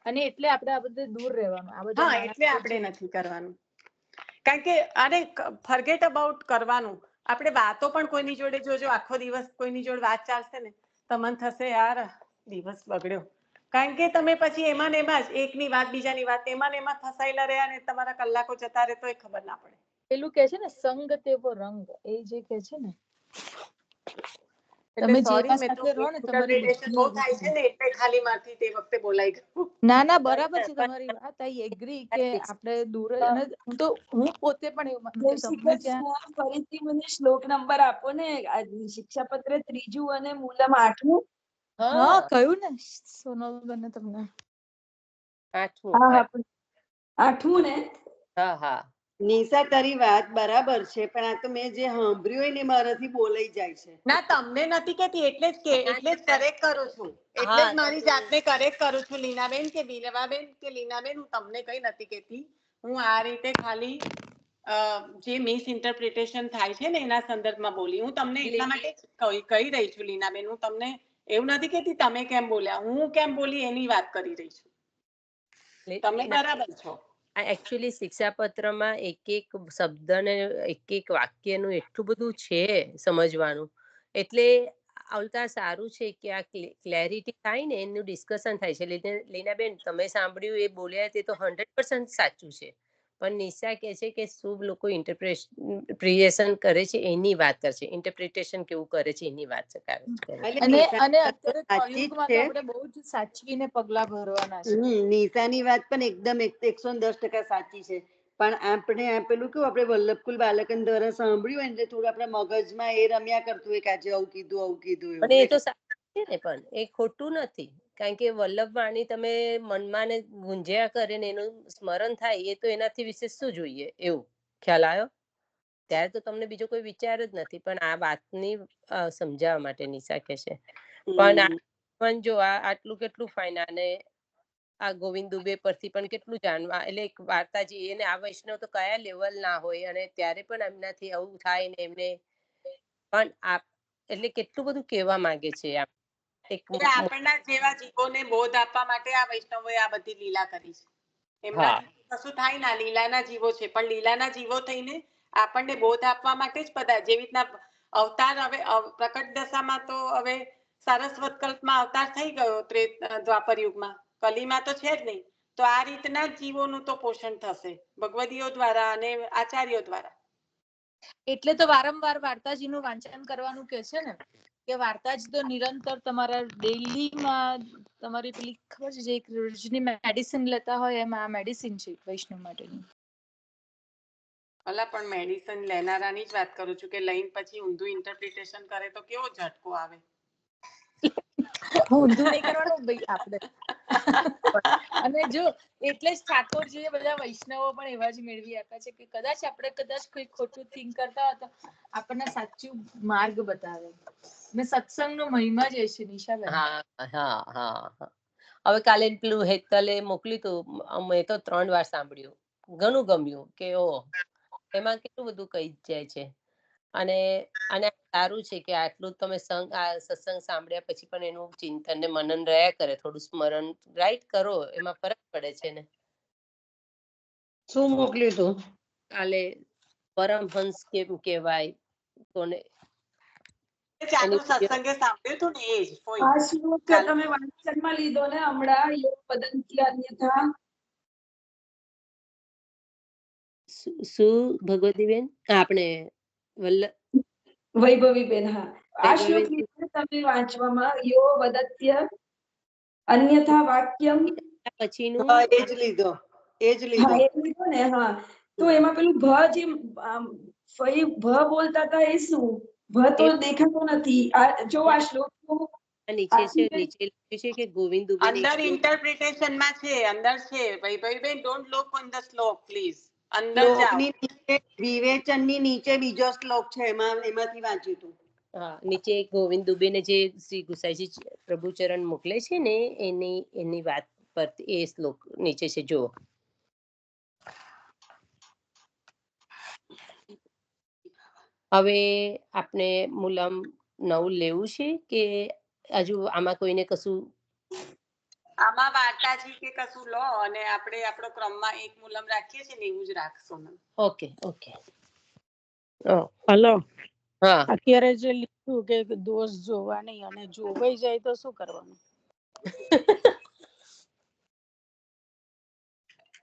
અને એટલે આપણે આ બધે દૂર રહેવાનું. હા એટલે આપણે નથી કરવાનું, કારણ કે અરે ફર્ગેટ અબાઉટ કરવાનું. આપણે વાતો પણ કોઈની જોડે જોજો, આખો દિવસ કોઈની જોડે વાત ચાલશે ને તમને થશે યાર દિવસ બગડ્યો, કારણ કે તમે પછી એમાં ને એમાં જ એકની વાત બીજાની વાત એમાં ને એમાં ફસાયેલા રહ્યા ને તમારા કલાકો જતા રહે તો એ ખબર ના પડે. પેલું કે છે ને સંગ તેવો રંગ, એ જે કે છે ને, તમે જેવા સાથે રહો ને તમારી બુદ્ધિ બહુ થાય છે ને એટલે ખાલી મારથી તે વખતે બોલાઈ ગયું. ના બરાબર છે તમારી વાત, આઈ એગ્રી કે આપણે દૂર, અને હું પોતે પણ એવું માનું કે તમને જ્યાં ફરીથી મને શ્લોક નંબર આપો ને, શિક્ષાપત્ર 3 અને મૂલમ 8. હા કયું ને સોનલ બને તમને 8મું 8મું ને? હા નિશા તારી વાત બરાબર છે, પણ આ તો મેં જે સાંભળ્યું હોય ને મારાથી બોલાઈ જાય છે. ના તમને નથી કેતી, એટલે જ કરેક્ટ કરું છું, એટલે જ મારી જાતને કરેક્ટ કરું છું લીનાબેન કે લીનાબેન હું તમને કઈ નથી કેતી, હું આ રીતે ખાલી જે મિસ ઇન્ટરપ્રિટેશન થાય છે ને એના સંદર્ભમાં બોલી. હું તમને એટલા માટે કહી રહી છું લીનાબેન, હું તમને એવું નથી કેતી તમે કેમ બોલ્યા, હું કેમ બોલી એની વાત કરી રહી છું. તમે બરાબર છો. એકચ્યુઅલી શિક્ષાપત્રમાં એક શબ્દ ને એક વાક્યનું એટલું બધું છે સમજવાનું, એટલે આવતા સારું છે કે આ ક્લેરિટી થાય ને એનું ડિસ્કશન થાય છે. લીનાબેન તમે સાંભળ્યું એ બોલ્યા તે તો 100% સાચું છે, પણ નિશા કે છે કે શું લોકો ઇન્ટરપ્રિટેશન કરે છે એની વાત કરશે, ઇન્ટરપ્રિટેશન કેવું કરે છે એની વાત કરે. અને અત્યારે કળિયુગમાં તો આપણે બહુ જ સાચવીને પગલા ભરવાના છે. નિશાની વાત પણ એકદમ 110% સાચી છે, પણ આપણે પેલું કેવું આપણે વલ્લભકુલ બાલકન દ્વારા સાંભળ્યું હોય એટલે થોડું આપણા મગજમાં એ રમ્યા કરતું હોય કે આજે આવું કીધું. અને એ તો સાચું છે ને, પણ એ ખોટું નથી, કારણ કે વલ્લભ વાણી તમે મનમાં ને ગુંજ્યા કરે ને એનું સ્મરણ થાય, એ તો એનાથી વિશેષ શું જોઈએ એવું ખ્યાલ આવ્યો. ત્યારે તો તમને બીજો કોઈ વિચાર જ નથી, પણ આ વાતની સમજાવવા માટે નિશા કે છે. પણ જો આટલું કેટલું ફાઇન, અને આ ગોવિંદ દુબે પરથી પણ કેટલું જાણવા, એટલે એક વાર્તા જે એને આ વૈષ્ણવ તો કયા લેવલ ના હોય, અને ત્યારે પણ એમનાથી આવું થાય ને એમને પણ એટલે કેટલું બધું કહેવા માંગે છે. આપણના જેવા જીવોને બોધ આપવા માટે આ વૈષ્ણવોએ આ બધી લીલા કરી છે. એમનાથી કશું થાય ના, લીલાના જીવો છે, પણ લીલાના જીવો થઈને આપણને બોધ આપવા માટે જ બધા, જેવી રીતના અવતાર હવે પ્રકટ દશામાં તો હવે સારસ્વત કલ્પમાં અવતાર થઈ ગયો, દ્વાપર યુગમાં, કલીમાં તો છે જ નહીં, તો આ રીતના જ જીવોનું તો પોષણ થશે ભગવદીઓ દ્વારા અને આચાર્યો દ્વારા. એટલે તો વારંવાર વાર્તાજીનું વાંચન કરવાનું કે છે ને, કે વાર્તા જ તો નિરંતર તમારા ડેઈલીમાં તમારી પેલી ખબર છે જે એક રોજની મેડિસિન લેતા હોય એમાં આ મેડિસિન છે વૈષ્ણવ માટેની. અલા પણ મેડિસિન લેનારાની જ વાત કરું છું, કે લઈને પછી ઊંધું ઇન્ટરપ્રિટેશન કરે તો કેવો ઝટકો આવે. ઊંધું નહીં કરવાનું ભાઈ આપણે. અને જો એટલે જ ઠાકોરજીએ બધા વૈષ્ણવો પણ એવા જ મેળવી આપ્યા છે, કે કદાચ કોઈ ખોટું થિંક કરતા હોય તો આપણને સાચું માર્ગ બતાવે. ને સત્સંગનો મહિમા જ છે નિશાબેન. હવે કાલે પેલું હેતલે મોકલ્યું હતું, મેં તો 3 વાર સાંભળ્યું, ઘણું ગમ્યું કે એમાં કેટલું બધું કહી જાય છે. અને સારું છે કે આટલું તમે સત્સંગ સાંભળ્યા પછી પણ એનું ચિંતન ને મનન રહ્યા કરે, થોડું સ્મરણ રાઈટ કરો, એમાં ફરક પડે છે ને. શું મોકલ્યું તું કાલે? પરમહંસ કેમ કહેવાય કોને? ચાલુ સત્સંગે સાંભળ્યું હતું ને એ જ. આ શ્લોક તમે વાંચનમાં લીધો ને હમણાં, યો વદંતી અન્યથા. શું ભગવતીબેન? આપણે વૈભવીબેન, હા આ શ્લોક લીધો તમે વાંચવામાં, યો વદત્ય અન્યથા વાક્યમ પછીનું હા એ જ લીધો હા એ લીધો ને. હા તો એમાં પેલું ભ જે ફઈ ભ બોલતા હતા એ શું? ભ તો દેખાતો નથી. આ જો આ શ્લોક આ નીચે છે, નીચે લખ્યું છે કે ગોવિંદ દુબે અંદર ઇન્ટરપ્રિટેશન માં છે, અંદર છે. વૈભવીબેન ડોન્ટ લુક ઓન ધ શ્લોક પ્લીઝ. અંદર જાઓ. શ્લોકની નીચે વિવેચનની નીચે બીજો શ્લોક છે, એમાંથી વાંચ્યું હતું. હા, નીચે ગોવિંદ દુબે ને જે શ્રી ગુસાઈજી પ્રભુચરણ મોકલે છે ને એની વાત પર એ શ્લોક નીચે છે, જો. હવે આપણે મુલમ 9 લેવું છે કે હજુ આમાં કોઈને કશું? આમાં વાર્તાજી કે કશું લો અને આપણે આપણો ક્રમમાં એક મુલમ રાખીએ છીએ ને એવું જ રાખશું. Okay okay. હલો. હા, અત્યારે જે લીધું કે દોષ જોવા નહીં અને જોવાઈ જાય તો શું કરવાનું?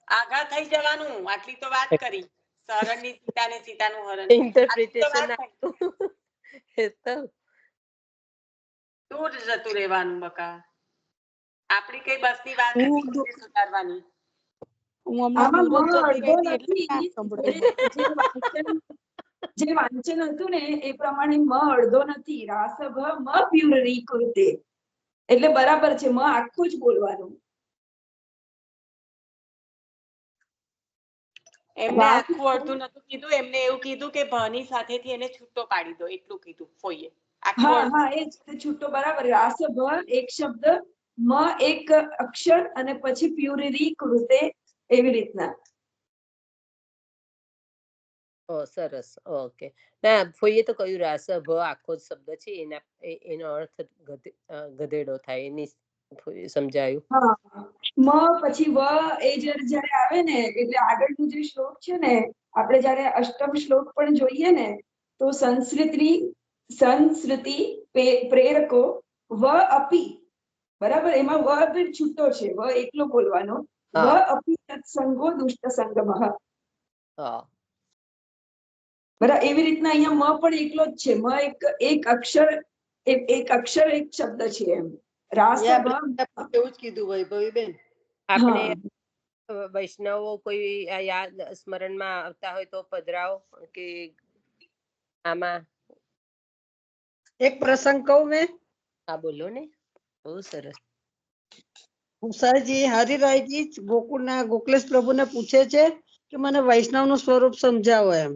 આગળ થઈ જવાનું. આટલી તો વાત કરી. સરણની સીતા ને સીતાનું હરણ. ઇન્ટરપ્રિટેશન દૂર જતું રહેવાનું બકા. આપણી કઈ બસની વાત નથી સુધારવાની. હું હમણાં આમાં દૂર જ જતી અડધો રહી હતી એટલે ના નથી. સંભળાયું. જે વાંચન હતું ને એ પ્રમાણે મ અડધો નથી. રાસભ મ પ્યુરરી કૃતે. એટલે બરાબર છે. મ આખું જ બોલવાનું. એમને આખું અડધું નતું કીધું. એમને એવું કીધું કે ભની સાથેથી એને છૂટો પાડી દો, એટલું કીધું ફોઈએ. હા હા એ જ છૂટો બરાબર. રાસભ એક શબ્દ, મ એક અક્ષર અને પછી પ્યુરરી કૃતે એવી રીતના. સરસ. ઓકે. ના, ફોઈએ તો કહ્યું રાસભ આખો જ શબ્દ છે, એનો અર્થ ગધેડો થાય. એની સમજાયું. હા, મ પછી વ એ જયારે આવે ને એટલે આગળનું જે શ્લોક છે ને, આપણે જયારે અષ્ટમ શ્લોક પણ જોઈએ ને તો સંસ્કૃતિ પ્રેરકો વ અપી. બરાબર. એમાં વ પણ છૂટો છે. વ એકલો બોલવાનો. વ અપી સત્સંગો દુષ્ટ સંગમઃ. હા, બરાબર. એવી રીતના અહીંયા મ પણ એકલો જ છે. મ એક અક્ષર એક શબ્દ છે એમ. રાસભ. એવું જ કીધું વૈભવીબેન. આપણે હા, વૈષ્ણવો કોઈ યાદ સ્મરણમાં આવતા હોય તો પધરાવો કે આમાં. એક પ્રસંગ કહું મેં? હા, બોલો ને. બહુ સરસ. ગુસાઈજી હરિરાયજી ગોકુલેશ પ્રભુને પૂછે છે કે મને વૈષ્ણવ નું સ્વરૂપ સમજાવો એમ.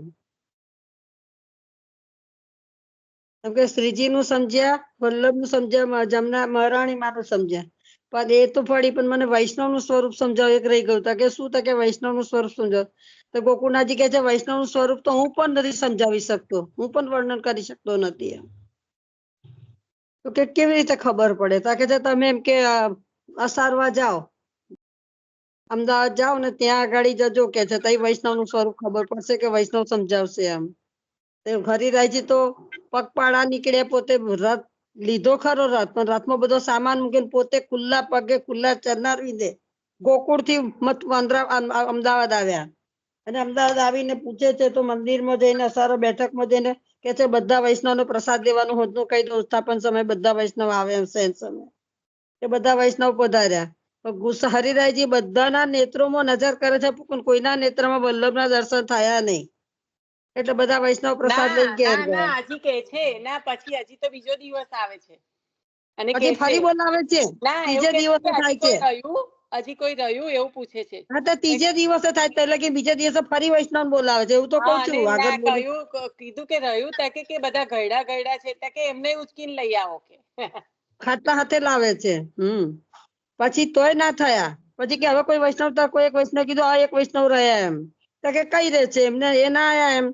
કેમ કે શ્રીજી નું સમજ્યા, વલ્લભ નું સમજ્યા, જમના મહારાણી માનું સમજ્યા, પણ એ તો પડી, પણ મને વૈષ્ણવ નું સ્વરૂપ સમજાવ એક રહી ગયું. કે શું? કે વૈષ્ણવ નું સ્વરૂપ સમજાવ. તો ગોકુળનાથજી કે છે વૈષ્ણવ નું સ્વરૂપ તો હું પણ નથી સમજાવી શકતો, હું પણ વર્ણન કરી શકતો નથી એમ. તો કે કેવી રીતે ખબર પડે? તો કે તમે એમ કે અસારવા જાઓ, અમદાવાદ જાઓ ને ત્યાં આગળ જજો કે છે, તઈ વૈષ્ણવ નું સ્વરૂપ ખબર પડશે કે વૈષ્ણવ સમજાવશે એમ. હરિરાયજી તો પગપાળા નીકળ્યા, પોતે રથ લીધો ખરો રથ, પણ રથમાં બધો સામાન મૂકીને પોતે ખુલ્લા પગે ખુલ્લા ચરનાર વિદે ગોકુળ થી અમદાવાદ આવ્યા. અને અમદાવાદ આવીને પૂછે છે તો મંદિરમાં જઈને અસારો બેઠકમાં જઈને કે છે બધા વૈષ્ણવ નો પ્રસાદ લેવાનું હોતું કઈ દઉં. સ્થાપન સમય બધા વૈષ્ણવ આવે એમ છે સમય એ બધા વૈષ્ણવ પધાર્યા. હરિરાયજી બધાના નેત્રોમાં નજર કરે છે, પણ કોઈના નેત્રમાં વલ્લભના દર્શન થયા નહીં. એટલે બધા વૈષ્ણવ પ્રસાદ લઈ ઘેર ગયા. હજી કે છે ના, પછી હજી તો બીજો દિવસ આવે છે અને કે પછી છે ફરી બોલાવે છે, ના, ત્રીજે એવું કે દિવસે છે થાય હજી કોઈ રહ્યું, હજી કોઈ રહ્યું એવું પૂછે છે. હા, તો ત્રીજે દિવસે થાય તો એટલે કે બીજે દિવસે ફરી વૈષ્ણવ બોલાવે છે, એવું તો કઉ હા, છું. અને ના આગળ બોલું કીધું કે રહ્યું કે બધા ગયડા છે કે એમને ઉચકીને લઈ આવો કે ખાટલા હાથે લાવે છે. પછી તોય ના થયા. પછી કે હવે કોઈ વૈષ્ણવ, તો કોઈ એક વૈષ્ણવ કીધું આ એક વૈષ્ણવ રહ્યા એમ. તો કે કઈ રે છે એમને એ ના આયા એમ.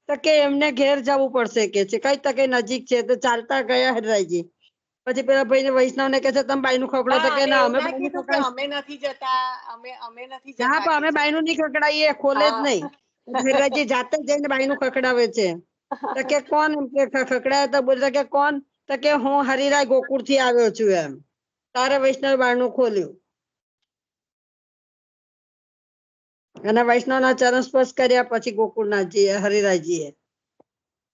તો કે એમને ઘેર જવું પડશે કે છે, કઈ તકે નજીક છે. તો ચાલતા ગયા હરિરાયજી. પછી પેલા ભાઈને વૈષ્ણવ ને કે છે તમે બાઈ નું ખકડો, તો કે ના, અમે બાઈ નું કીધું કે ખકડાય. અમે નથી જતા, અમે નથી હા, જતા પણ કે અમે છે. બાઈ નું નહીં ખકડાઈએ, ખોલે જ નહીં. હરિરાયજી જાતે જ જઈને બાઈ નું ખકડાવે છે. તો કે કોણ? એમ કે ખકડાયા તો બોલતા કે કોણ? તો કે હું હરિરાય ગોકુળ થી આવ્યો છું એમ. તારે વૈષ્ણવ બારણું ખોલ્યું અને વૈષ્ણવ ના ચરણ સ્પર્શ કર્યા. પછી ગોકુળનાથજી હરિરાયજી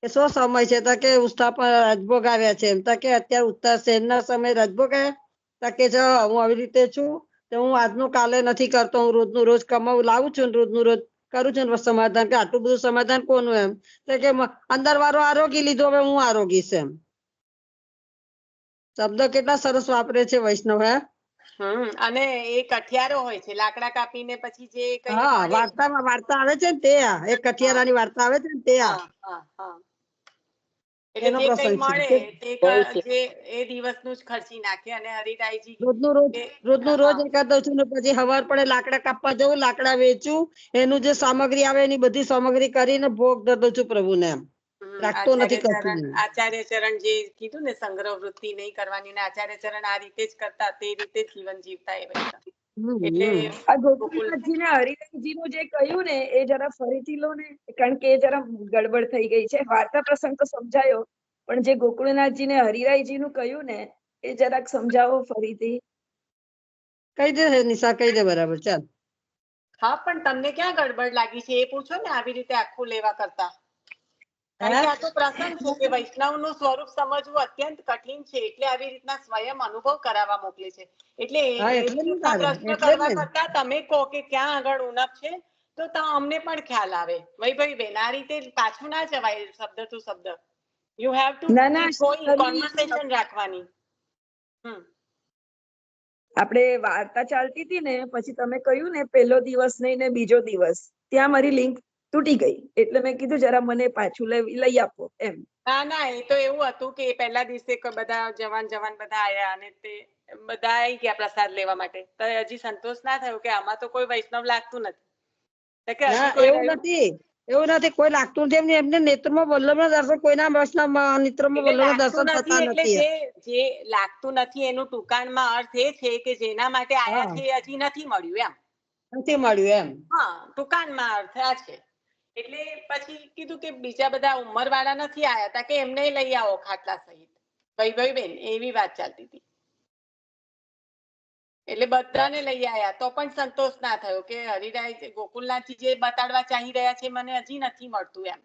એ શું સમય છે? તો કે ઉત્થાપન રાજભોગ આવ્યા છે એમ. તો કે અત્યારે ઉત્તર શહેરના સમય રાજભોગ આવ્યા. તો કે હું આવી રીતે છું, તો હું આજનું કાલે નથી કરતો, હું રોજનું રોજ કમાવું લાવું છું ને રોજનું રોજ કરું છું ને સમાધાન, કે આટલું બધું સમાધાન કોનું? એમ તો કે અંદર વાળો આરોગી લીધો, હવે હું આરોગીશ એમ. શબ્દ કેટલા સરસ વાપરે છે વૈષ્ણવ. હે અને એ કઠિયારો હોય છે, લાકડા કાપીને પછી જે કંઈ હા, મળે. વાર્તામાં વાર્તા આવે છે ને તે એક કઠિયારાની વાર્તા આવે છે ને તે એટલે એનો જે કંઈ પ્રસંગ મળે છે. તે જે એ દિવસનું જ ખર્ચી નાખે. અને હરિરાયજી રોજનું રોજ એકાદ છું ને પછી સવાર પડે લાકડા કાપવા જવું, લાકડા વેચું, એનું જે સામગ્રી આવે એની બધી સામગ્રી કરીને ભોગ ધરું છું પ્રભુને. એમ રાખતો નથી કશું. આચાર્ય ચરણ જે કીધું ને, સંગ્રહ વૃત્તિ નહીં કરવાની, ને આચાર્ય ચરણ આ રીતે જ કરતા, તે રીતે જ જીવન જીવતા એ બધા. એટલે આ ગોકુળનાથજી ને હરિરાયજી નું જે કહ્યું ને એ જરા ફરીથી લો ને, કારણ કે એ જરા ગડબડ થઈ ગઈ છે. વાર્તા પ્રસંગ તો સમજાયો, પણ જે ગોકુળનાથજી ને હરિરાયજી નું કહ્યું ને એ જરાક સમજાવો ફરીથી. કહી દે નિશા, કહી દે. બરાબર, ચાલ. હા, પણ તમને ક્યાં ગડબડ લાગી છે એ પૂછો ને. આવી રીતે આખું લેવા કરતા, કારણ કે આ તો પ્રસંગ છે કે વૈષ્ણવ નું સ્વરૂપ સમજવું અત્યંત કઠિન છે, એટલે આવી રીતના સ્વયં અનુભવ કરાવવા મોકલે છે. એટલે એવી રીતના પ્રશ્ન કરવા કરતા તમે કહો કે ક્યાં આગળ ઉણપ છે, તો અમને પણ ખ્યાલ આવે. ભાઈ બેન, આ રીતે પાછું ના જવાય શબ્દ ટુ શબ્દ. યુ હેવ ટુ કોન્વર્સેશન રાખવાની. આપણે વાર્તા ચાલતી હતી ને, પછી તમે કહ્યું ને પહેલો દિવસ નહીં ને બીજો દિવસ, ત્યાં મારી લિંક તૂટી ગઈ, એટલે મેં કીધું જરા મને પાછું લઈ આપો એમ. ના, એ તો એવું હતું કે પહેલા દિવસે બધા જવાન બધા આયા અને તે બધા આવી ગયા પ્રસાદ લેવા માટે. તો હજી સંતોષ ના થયો કે આમાં તો કોઈ વૈષ્ણવ લાગતું નથી. એવું નથી, કોઈ લાગતું નથી. એમને નેત્રમાં વલ્લભના દર્શન, કોઈના નેત્રમાં વલ્લભના દર્શન થતા નથી. જે લાગતું નથી એનું ટૂંકાણમાં અર્થ એ છે કે જેના માટે આયા છે હજી નથી મળ્યું એમ. નથી મળ્યું એમ. હા, ટૂંકાણમાં અર્થ આ છે. એટલે પછી કીધું કે બીજા બધા ઉંમર વાળા નથી આયા તા, કે એમને લઈ આવો ખાટલા સહિત. ભાઈ બેન, એવી વાત ચાલતી હતી. એટલે બધાને લઈ આયા તો પણ સંતોષ ના થયો કે હરિરાય ગોકુળનાથજી જે બતાડવા ચાહી રહ્યા છે મને હજી નથી મળતું એમ.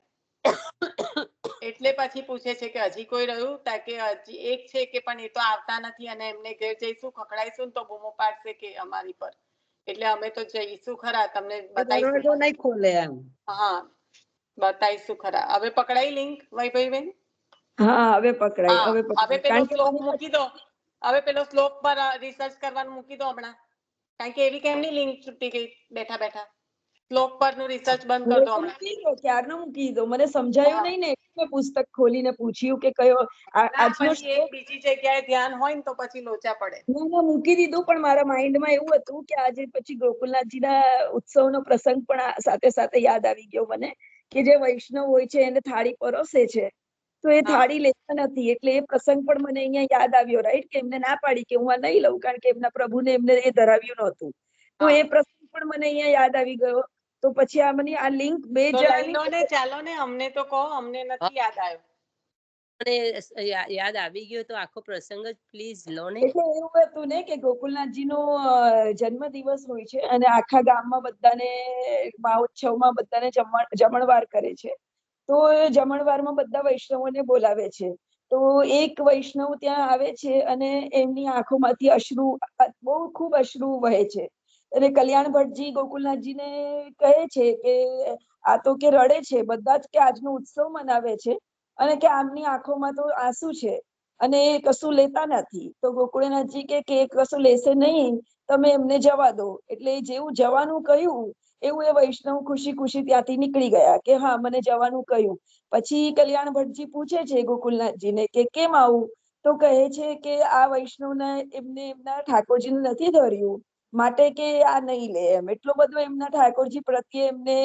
એટલે પછી પૂછે છે કે હજી કોઈ રહ્યું? કે હજી એક છે કે પણ એ તો આવતા નથી, અને એમને ઘેર જઈશું, ખખડાઈશું ને તો બૂમો પાડશે કે અમારી પર. એટલે અમે તો જઈશું ખરા, તમને બતાવીશું. નહીં ખોલે એમ. હા, બતાવીશું ખરા. હવે પકડાઈ લિંક વૈભવીબેન? હા, હવે પકડાય. હવે પેલો શ્લોક મૂકી દો. હવે પેલો શ્લોક પર રિસર્ચ કરવાનું મૂકી દો હમણાં, કારણ કે એવી કેમની લિંક છૂટી ગઈ બેઠા બેઠા. શ્લોક પરનું રિસર્ચ બંધ કરી દો હમણાં. ક્યારનો મૂકી દીધો, મને સમજાયું નહીં ને એટલે પુસ્તક ખોલીને પૂછ્યું કે કયો આજનો એક બીજી જગ્યાએ ધ્યાન હોય ને તો પછી લોચા પડે. ના, મૂકી દીધું, પણ મારા માઇન્ડમાં એવું હતું કે આજે પછી ગોકુળનાથજીના ઉત્સવનો પ્રસંગ પણ સાથે સાથે યાદ આવી ગયો મને, કે જે વૈષ્ણવ હોય છે એને થાળી પરોસે છે તો એ થાળી લેતા નથી, એટલે એ પ્રસંગ પણ મને અહીંયા યાદ આવ્યો. રાઈટ, કે એમને ના પાડી કે હું આ નહીં લઉં, કારણ કે એમના પ્રભુને એમને એ ધરાવ્યું નહોતું. તો એ પ્રસંગ પણ મને અહીંયા યાદ આવી ગયો. તો પછી આ મને આ લિંક બે જણાની, ચાલો ને, અમને તો કહો, અમને નથી યાદ આવ્યો. યાદ આવી ગયો તો આખો પ્રસંગ જ પ્લીઝ લો ને. એટલે એવું હતું ને કે ગોકુળનાથજીનો જન્મ દિવસ હોય છે અને આખા ગામમાં બધાને મહોત્સવમાં બધાને જમણવાર કરે છે. તો જમણવારમાં બધા વૈષ્ણવોને બોલાવે છે. તો એક વૈષ્ણવ ત્યાં આવે છે અને એમની આંખોમાંથી અશ્રુ, બહુ ખૂબ અશ્રુ વહે છે. અને કલ્યાણ ભટ્ટજી ગોકુળનાથજીને કહે છે કે આ તો કે રડે છે, બધા જ કે આજનો ઉત્સવ મનાવે છે અને કે આમની આંખોમાં તો આંસુ છે અને એ કશું લેતા નથી. તો ગોકુળનાથજી કે કશું લેશે નહીં, તમે એમને જવા દો. એટલે જેવું જવાનું કહ્યું એવું એ વૈષ્ણવ ખુશી ખુશી ત્યાંથી નીકળી ગયા કે હા, મને જવાનું કહ્યું. પછી કલ્યાણ ભટ્ટજી પૂછે છે ગોકુળનાથજીને કે કેમ આવું? તો કહે છે કે આ વૈષ્ણવને એમને એમના ઠાકોરજીને નથી ધર્યું, માટે કે આ નહીં લે એમ. એટલો બધો એમના ઠાકોરજી પ્રત્યે એમને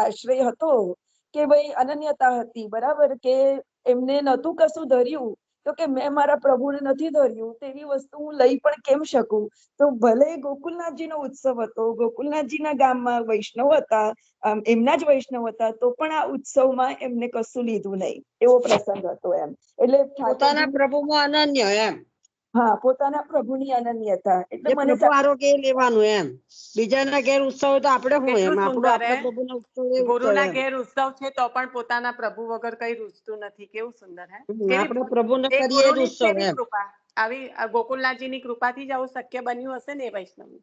આશ્રય હતો કે ભાઈ અનન્યતા હતી, બરાબર, કે એમને નહોતું કશું ધર્યું, તો કે મેં મારા પ્રભુને નથી ધર્યું તેવી વસ્તુ હું લઈ પણ કેમ શકું? તો ભલે ગોકુળનાથજીનો ઉત્સવ હતો, ગોકુળનાથજીના ગામમાં વૈષ્ણવ હતા, એમના જ વૈષ્ણવ હતા, તો પણ આ ઉત્સવમાં એમને કશું લીધું નહીં, એવો પ્રસંગ હતો એમ. એટલે પોતાના પ્રભુમાં અનન્ય એમ. હા, પોતાના પ્રભુની અનન્યતા. એટલે જે મને પ્રભુ આરોગ્ય એ લેવાનું એમ. બીજાના ઘેર ઉત્સવ હોય તો આપણે શું કેટલું એમ, આપણું સુંદર આપણા હે પ્રભુનો ઉત્સવ એ ઉત્સવ ગુરુના એમ. ઘેર ઉત્સવ છે તો પણ પોતાના પ્રભુ વગર કઈ રૂચતું નથી. કેવું સુંદર હે. કેવી આપણે પ્રભુને એ કરીએ જ ગુરુની જ ઉત્સવ કેવી એમ. કૃપા. આવી ગોકુલનાથજીની કૃપાથી જ આવું શક્ય બન્યું હશે ને એ વૈષ્ણવ.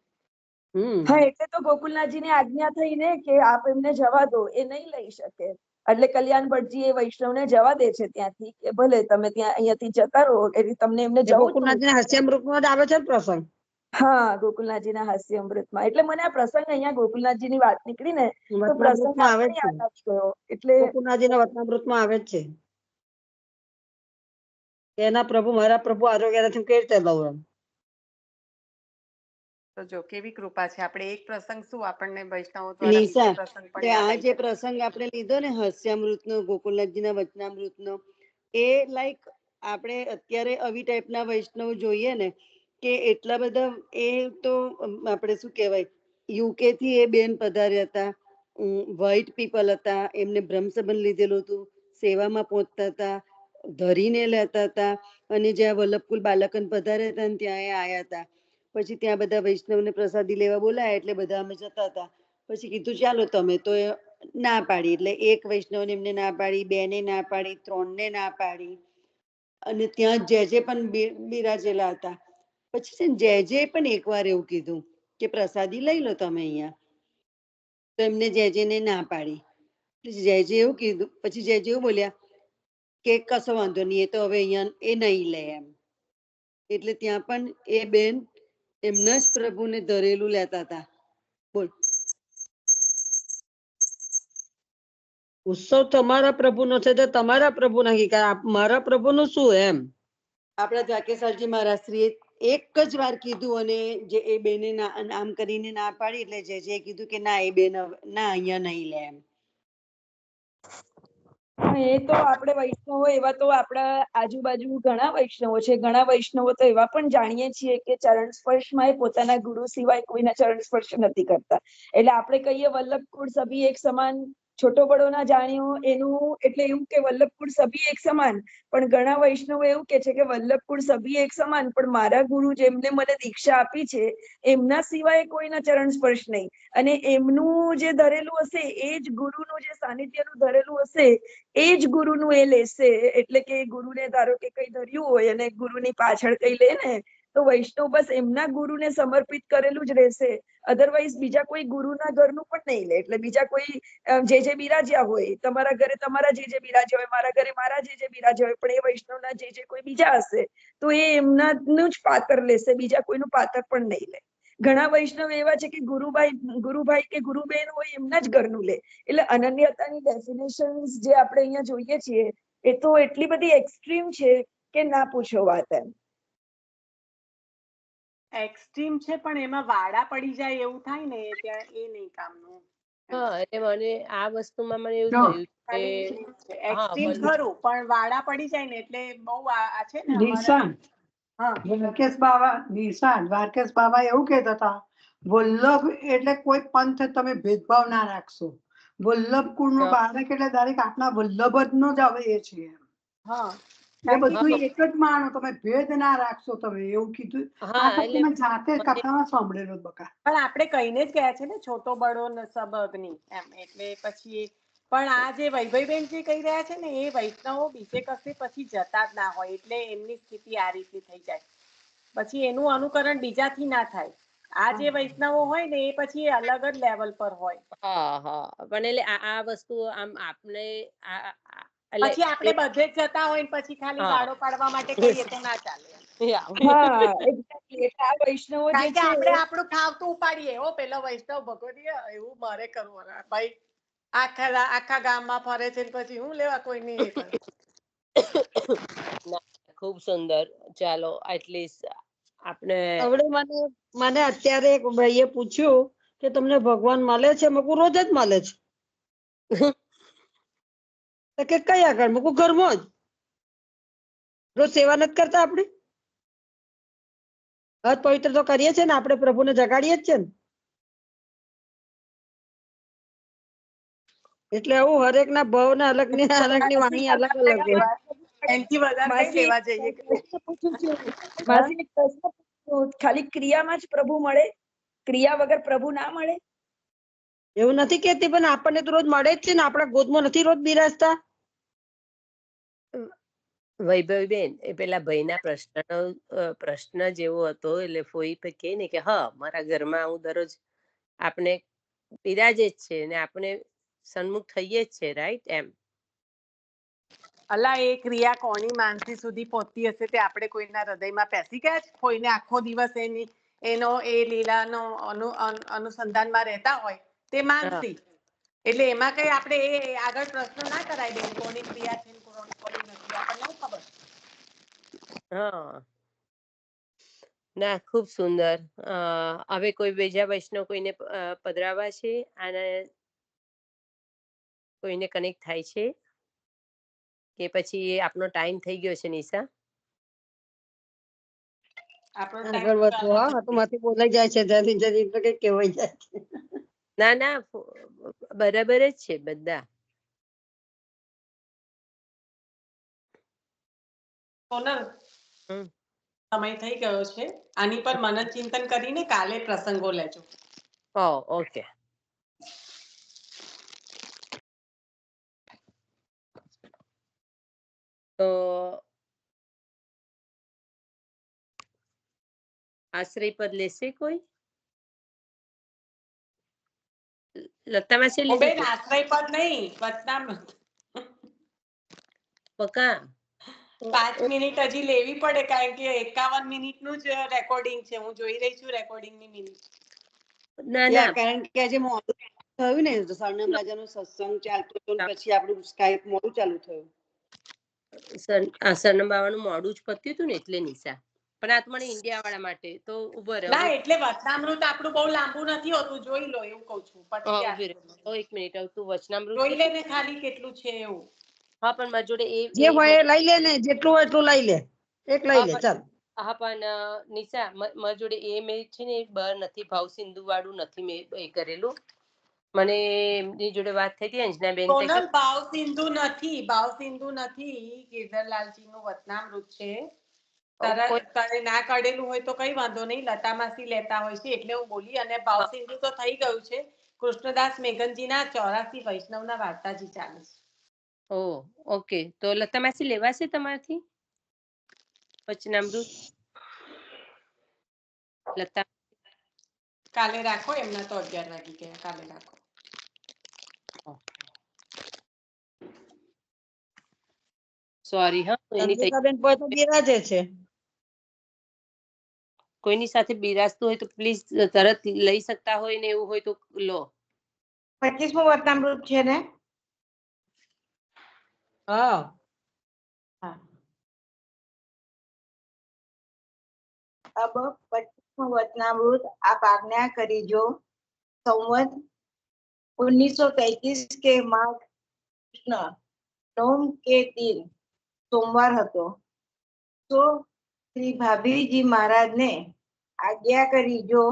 હા, એટલે તો ગોકુલનાથજીની આજ્ઞા થઈ ને કે આપ એમને જવા દો, એ નહીં લઈ શકે. એટલે કલ્યાણ ભટ્ટજી એ વૈષ્ણવને જવા દે છે ત્યાંથી કે ભલે તમે ત્યાં અહીંયાથી જતા રહો, એટલે તમને એમને જવું હતું. ગોકુલનાથજીના હાસ્યામૃતમાં જ આવે છે ને પ્રસંગ. હા, ગોકુલનાથજીના હાસ્યામૃતમાં. એટલે મને આ પ્રસંગ અહીંયા ગોકુલનાથજીની વાત નીકળી ને તો પ્રસંગ વચનામૃતમાં આવે આપણને જ છે. યાદ આવી ગયો. એટલે ગોકુલનાથજીના વચનામૃતમાં આવે જ છે કે એના પ્રભુ, મારા પ્રભુ આરોગ્ય નથી, કેવી રીતે લઉં એમ. તો જો કેવી કૃપા છે. આપણે એક પ્રસંગ શું આપણને વૈષ્ણવો દ્વારા બીજો નિશા, પ્રસંગ તે પણ યાદ આ આવી જે જાય. પ્રસંગ આપણે લીધો ને હાસ્યામૃતનો, ગોકુલનાથજીના વચનામૃતનો, એ લાઈક આપણે અત્યારે આવી ટાઈપના વૈષ્ણવ જોઈએ ને કે એટલા બધા, એ તો આપણે શું કહેવાય, યુકે થી એ બેન પધાર્યા હતા, વ્હાઈટ પીપલ હતા, એમને બ્રહ્મ સંબંધ લીધેલું હતું, સેવામાં પહોંચતા હતા, ધરીને લેતા હતા, અને જ્યાં વલ્લભકુલ બાલકન પધાર્યા હતા ને ત્યાં એ આયા હતા. પછી ત્યાં બધા વૈષ્ણવને પ્રસાદી લેવા બોલાયા એટલે બધા અમે જતા હતા. પછી કીધું ચાલો તમે, તો ના પાડી. એટલે એક વૈષ્ણવને એમને ના પાડી, બેને ના પાડી, ત્રણને ના પાડી, અને ત્યાં જે પણ બિરાજેલા હતા. પછી છે ને જે પણ એકવાર એવું કીધું કે પ્રસાદી લઈ લો તમે અહીંયા, તો એમને જેને ના પાડી. જે એવું કીધું, પછી જે એવું બોલ્યા કે કશો વાંધો નહીં, એ તો હવે અહીંયા એ નહીં લે એમ. એટલે ત્યાં પણ એ બેન એમના જ પ્રભુને ધરેલું લેતા હતા. બોલ, ઉત્સવ તમારા પ્રભુનો છે તો તમારા પ્રભુ નક્કી કરે, મારા પ્રભુનું શું એમ. આપણા દ્વારકેશ્વરજી મહારાજશ્રીએ એક જ વાર કીધું, અને જે એ બેને આમ કરીને ના પાડી, એટલે જે કીધું કે ના, એ બેન ના, અહીંયા નહીં લે એમ. એ તો આપણે વૈષ્ણવો એવા તો આપણા આજુબાજુ ઘણા વૈષ્ણવો છે. ઘણા વૈષ્ણવો તો એવા પણ જાણીએ છીએ કે ચરણ સ્પર્શમાં એ પોતાના ગુરુ સિવાય કોઈના ચરણ સ્પર્શ નથી કરતા. એટલે આપણે કહીએ વલ્લભકુળ સભી એક સમાન, છોટો બડો ના જાણ્યો, એનું એટલે એવું કે વલ્લભકુળ સભી એક સમાન. પણ ઘણા વૈષ્ણવો એવું કે છે કે વલ્લભકુળ સભી એક સમાન, પણ મારા ગુરુ જેમને મને દીક્ષા આપી છે એમના સિવાય કોઈના ચરણ સ્પર્શ નહીં. અને એમનું જે ધરેલું હશે, એ જ ગુરુનું જે સાનિધ્યનું ધરેલું હશે, એ જ ગુરુનું એ લેશે. એટલે કે ગુરુને ધારો કે કઈ ધર્યું હોય અને ગુરુની પાછળ કઈ લે ને, તો વૈષ્ણવ બસ એમના ગુરુને સમર્પિત કરેલું જ રહેશે. અધરવાઇઝ બીજા કોઈ ગુરુના ઘરનું પણ નહીં લે. એટલે બીજા કોઈ જે બિરાજ્યા હોય, તમારા ઘરે તમારા જે બિરાજ્યા હોય, મારા ઘરે મારા જે બિરાજ્યા હોય, પણ એ વૈષ્ણવના જે કોઈ બીજા હશે તો એ એમનાનું જ પાતર લેશે, બીજા કોઈનું પાતર પણ નહીં લે. ઘણા વૈષ્ણવ એવા છે કે ગુરુભાઈ કે ગુરુબેન હોય એમના જ ઘરનું લે. એટલે અનન્યતાની ડેફિનેશન જે આપણે અહીંયા જોઈએ છીએ, એ તો એટલી બધી એક્સ્ટ્રીમ છે કે ના પૂછો વાત. એમ એક્સ્ટ્રીમ છે પણ એમાં વાડા પડી જાય એવું થાય ને, ત્યાં એ નહીં કામનું. હા, એટલે મને આ વસ્તુમાં મને એવું હા. થયું કે હા, એક્સ્ટ્રીમ ખરું, પણ વાડા પડી જાય ને એટલે બહુ આ છે ને અમારા. નિશાન, હા, દ્વારકેશ બાબા એવું કહેતા હતા, વલ્લભ એટલે કોઈ પંથ તમે ભેદભાવ ના રાખશો. વલ્લભ કુળ નું બાળક એટલે દરેક આપણા વલ્લભ જ નો જ આવે એ છે. હા, એ બધું એક જ માનો, તમે ભેદ ના રાખશો. તમે એવું કીધું. આ હા, તો એટલે તમે જાતે મને કથામાં સાંભળેલો બકા. પણ આપણે કહીને જ ગયા છે ને, છોટો બડો સબગની એમ. એટલે પછી પણ આ જે વૈભવીબેન જે કહી રહ્યા છે ને, એ વૈષ્ણવો બીજે કશે પછી જતા જ ના હોય, એટલે એમની સ્થિતિ આ રીતની થઈ જાય. પછી એનું અનુકરણ બીજાથી ના થાય. આ જે વૈષ્ણવો હોય ને, એ પછી અલગ જ લેવલ પર હોય. હા, પણ એટલે આ વસ્તુ આમ આપને પછી આપણે બધે જ જતા હોય, પછી ખાલી વાડો પાડવા માટે કહીએ તો ના ચાલે. હા, એક્ઝેક્ટલી. એટલે આ વૈષ્ણવો જે કારણ કે છે, આપણે આપણું ખાવતું ઉપાડીએ. પેલો વૈષ્ણવ ભગવતી એવું મારે કરવું ભાઈ, આખા ગામમાં ફરે છે પછી હું લેવા કોઈ નહીં. ખૂબ સુંદર. ચાલો, એટલીસ્ટ આપણે હવે મને અત્યારે એક ભાઈએ પૂછ્યું કે તમને ભગવાન મળે છે? મેં કહ્યું રોજ જ મળે છે. તો કે કઈ આગળ? મેં કહ્યું ઘરમાં જ. રોજ સેવા નથી કરતા આપણે? હદ પવિત્ર તો કરીએ છીએ ને આપણે, પ્રભુને જગાડીએ જ છે ને. એટલે આવું હરેક ના ભાવ ના અલગ ની વાણી અલગ અલગ હોય. એનથી વધારે કઈ માસી લેવા જઈએ એક પ્રશ્ન પૂછું છું માસી એક પ્રશ્ન પૂછું. ખાલી ક્રિયામાં જ પ્રભુ મળે, ક્રિયા વગર પ્રભુ ના મળે? એવું નથી કેતી, પણ આપણને તો રોજ મળે જ છે ને, આપણા ગોદમાં નથી રોજ બિરાજતા? વૈભવીબેન, એ પેલા ભાઈના પ્રશ્ન જેવો હતો, એટલે ફોઈ કહે ને કે હા, મારા ઘરમાં હું દરરોજ આપણે બિરાજે જ છે ને આપણે સન્મુખ થઈએ જ છે, રાઈટ? એમ. અલા, એ ક્રિયા કોની માનસી સુધી પહોંચતી હશે તે આપણે કોઈના હૃદયમાં પેસી ગયા છે? કોઈને આખો દિવસ એનો એ લીલાનો અનુસંધાનમાં રહેતા હોય તે માનસી. એટલે એમાં કઈ આપણે એ આગળ પ્રશ્ન ના કરાય દે કોની ક્રિયા છે કોની નથી, આપણને શું ખબર? હા, ના, ખૂબ સુંદર. હવે કોઈ બીજા વૈષ્ણવ કોઈને પધરાવા છે, અને કોઈને કનેક્ટ થાય છે કે પછી આપણો ટાઈમ થઈ ગયો છે? નિશા, આપણો આગળ ટાઈમ વધો. હા, તો માંથી બોલાઈ જાય છે જલ્દી જલ્દી, તો કઈ કહેવાય જાય છે. ના ના, બરાબર જ છે બધા. સોનલ, સમય થઈ ગયો છે. આની પર મનન ચિંતન કરીને કાલે પ્રસંગો લેજો. ઓકે. તો આશ્રય પદ લેશે કોઈ? લતામાં છે લીધું બેન, આશ્રય પદ નહીં, વચનામૃત. પકા 5 મિનિટ હજી લેવી પડે, કારણ કે 51 મિનિટનું જ રેકોર્ડિંગ છે. હું જોઈ રહી છું રેકોર્ડિંગની મિનિટ. ના ના, કારણ કે આજે મોડું થયું ને, સરનામ રાજાનો સત્સંગ ચાલતો હતો ને પછી આપણું સ્કાઈપ મોડું ચાલુ થયું. સરનામ બાવાનું મોડું જ પત્યું હતું ને, એટલે નિશા. પણ આ તો મને ઇન્ડિયા વાળા માટે તો ઉભો રહે. ના, એટલે વચનામૃત આપણું બહુ લાંબુ નથી હોતું, જોઈ લો એવું કહું છું. પછી એક મિનિટ, તું વચનામૃત જોઈ લે ને ખાલી કેટલું છે એવું. હા, પણ મારી જોડે જે હોય એ લઈ લે ને, જેટલું હોય એટલું લઈ લે. એક લઈ લે, ચાલ. હા, પણ નિશા, મારી જોડે એ મેં છે ને બર નથી, ભાવ સિંધુ વાળું નથી મેં એ કરેલું. મને એમની જોડે વાત થઈ હતી અંજનાબેન. સોનલ, ભાવ સિંધુ નથી, ભાવ સિંધુ નથી. ગિરધરલાલજી નું વચનામૃત છે. તારે ના કાઢેલું હોય તો કઈ વાંધો નહીં, લતા માસી લેતા હોય છે એટલે હું બોલી. અને ભાવ સિંધુ તો થઈ ગયું છે. કૃષ્ણદાસ મેઘનજીના 84 વૈષ્ણવના વાર્તાજી ચાલે છે. ઓકે, તો લતા માસી લેવાશે તમારથી વચનામૃત? લતા, કાલે રાખો, એમના તો 11 વાગી ગયા. કાલે રાખો. સોરી હા, ચંદ્રિકાબેન પર તો બિરાજે છે. કોઈની સાથે બિરાજતું હોય તો પ્લીઝ તરત લઈ શકતા હોય ને એવું હોય તો લો. 25મું વચનામૃત છે ને? હા. अब 25મું વચનામૃત आप आज्ञा करी जो संवत 1933 के माघ कृष्ण नवम के दिन सोमवार હતો. तो श्री भाभी जी महाराज ने आज्ञा करी जो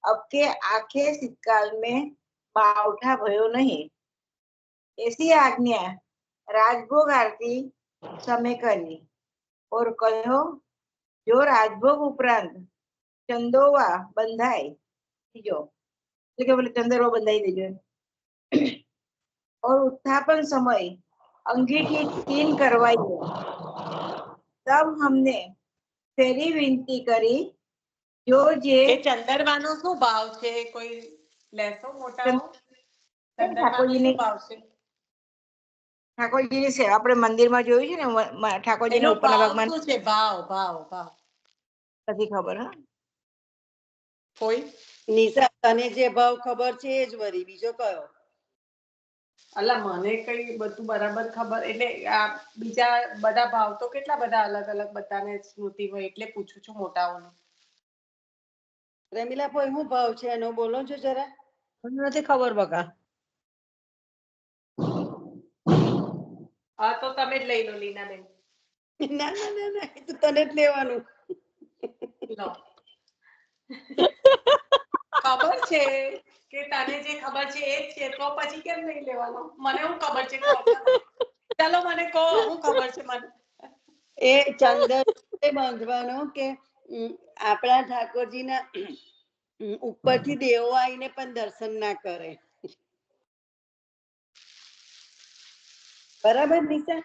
अब के आखे शीतकाल में बावठा भयो नहीं, ऐसी आज्ञा राजभोग आरती समय करी और कहो जो राजभोग उपरांत चंदोवा बंधाई दीजो, એટલે કે બોલે ચંદરવો બંધાઈ દેજો. और उत्थापन समय अंगीठी 3 करवाई. तब हमने फेरी विनती करी जो जे એ ચંદરવાનો શું ભાવ છે? કોઈ લેશો મોટાઓ? ચંદરવાનો શું ભાવ છે? ઠાકોરજીની સેવા આપણે મંદિરમાં જોયું છે ને, ઠાકોરજીના ઉપરના ભાગમાં શું છે ભાવ? ભાવ ભાવ નથી ખબર. હા, કોઈ નિશા, તને જે ભાવ ખબર છે એ જ વરી, બીજો કયો? અલા, મને કઈ બધું બરાબર ખબર, એટલે આ બીજા બધા ભાવ તો કેટલા બધા અલગ અલગ બધાને સ્મૃતિ હોય એટલે પૂછું છું મોટાઓને. રમીલા ભાઈ, શું ભાવ છે એનો બોલો છો જરા? મને નથી ખબર બકા. હા, તો તમે જ લઈ લો લીનાબેન. ના ના ના ના, એ તો તને જ લેવાનું. લો. ખબર છે કે તને જે ખબર છે એ જ છે, તો પછી કેમ નહીં લેવાનો? મને હું ખબર છે? ચાલો મને કહો, હું ખબર છે મને. એ ચંદર બાંધવાનો કે આપણા ઠાકોરજીના ઉપરથી દેવો આવીને પણ દર્શન ના કરે. બરાબર નિશા?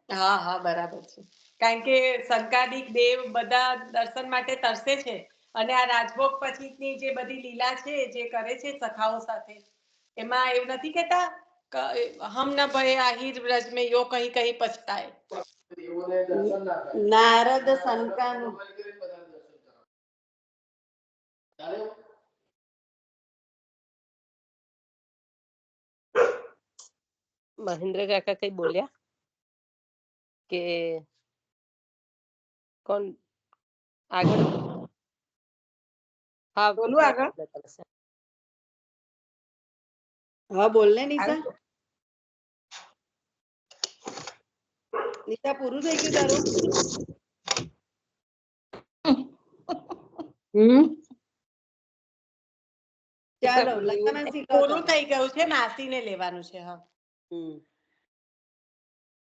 હા હા બરાબર છે. કારણ કે સંકાદિક દેવ બધા દર્શન માટે તરસે છે અને આ રાજભોગ પછીની જે બધી લીલા છે જે કરે છે સખાઓ સાથે, એમાં એવું નથી કહેતા હમ ન ભય આહિર વ્રજ મેં યો કहीं કहीं પછતાए. નારદ સંતાનું મહેન્દ્ર કાકા કઈ બોલ્યા કે કોણ આગળ? હા બોલું આગળ? હા બોલ ને નિશા. નિશા પૂરું થઈ ગયું તારું? ચાલો લતા માસી કહો પૂરું તમે. થઈ ગયું છે, માસીને લેવાનું છે. હા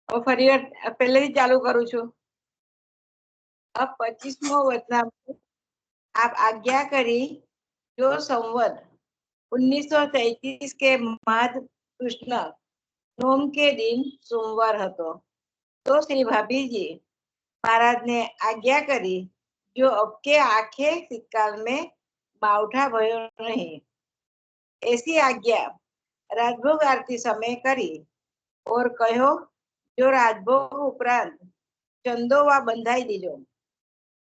હવે ફરી વાર પહેલેથી ચાલુ કરું છું. अब 25मो वचनामृत आप आज्ञा करी जो संवत 1933 के माध कृष्ण नोम के दिन सोमवार હતો तो श्री भाभी जी महाराज ने आज्ञा करी जो अब के आखे शीतकाल में बावठा भयो नहीं, ऐसी आज्ञा राजभोग आरती समय करी और कहो जो राजभोग उपरांत चंदोवा बंधाई दीजो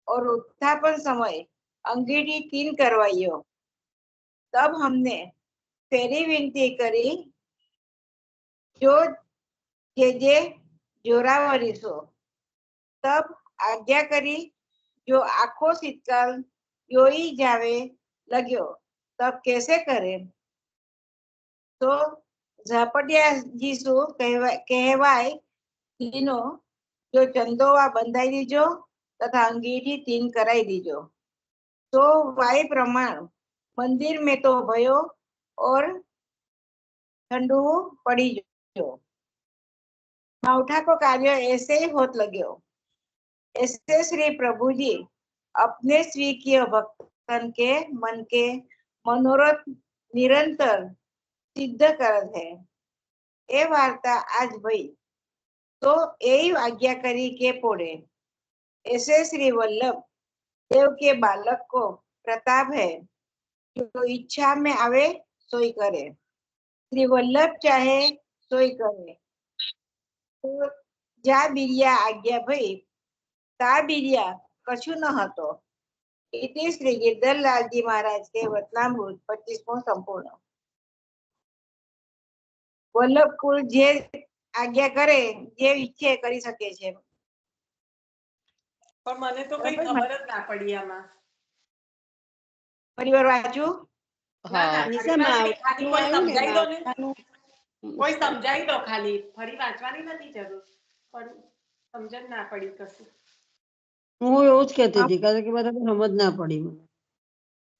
और उत्थापन समय अंगीठी 3 करवाइयो। तब हमने फेरी विनती करी जो जे जोरावरी सो, तब आज्ञा करी जो आखो शीतकाल योई जावे लग्यो, तब कैसे करे? तो झापटिया जी सु कहवाय तीनो जो चंदोवा बंधाई दीजो तथा अंगीठी 3 कराई दीजो। तो वाय प्रमाण मंदिर में तो भयो और ठंडू पड़ी जो। मावठा को कार्य ऐसे ही होत लग्यो। ऐसे श्री प्रभु जी अपने स्वीकीय भक्तन के मन के मनोरथ निरंतर सिद्ध करत है। ए वार्ता आज भई तो यही आज्ञा करी के पोड़े। ऐसे श्री वल्लभ देव के बालक को प्रताप है, जो इच्छा में आवे सोई करे। श्री वल्लभ चाहे सोई करे। तो जा बिरिया आज्ञा भई ता बिरिया कछु न हतो। इति श्री गिरधरलाल जी महाराज के वचनामृत 25मो संपूर्ण। वल्लभ कुल जे आज्ञा करे જે ઈચ્છે કરી શકે છે. પણ મને તો કઈ ખબર જ ના પડી આમાં. ફરીવાર વાંચું? ના ના નિશા ફરીવાર નહીં, ખાલી માવઠાનું કોઈ આવ્યું ને સમજાઈ દો ને, માવઠાનું કોઈ સમજાઈ દો, ખાલી ફરી વાંચવાની નથી જરૂર, પણ સમજણ ના પડી કશું. હું એવું જ કહેતી હતી કારણ કે બરાબર સમજ ના પડી મને.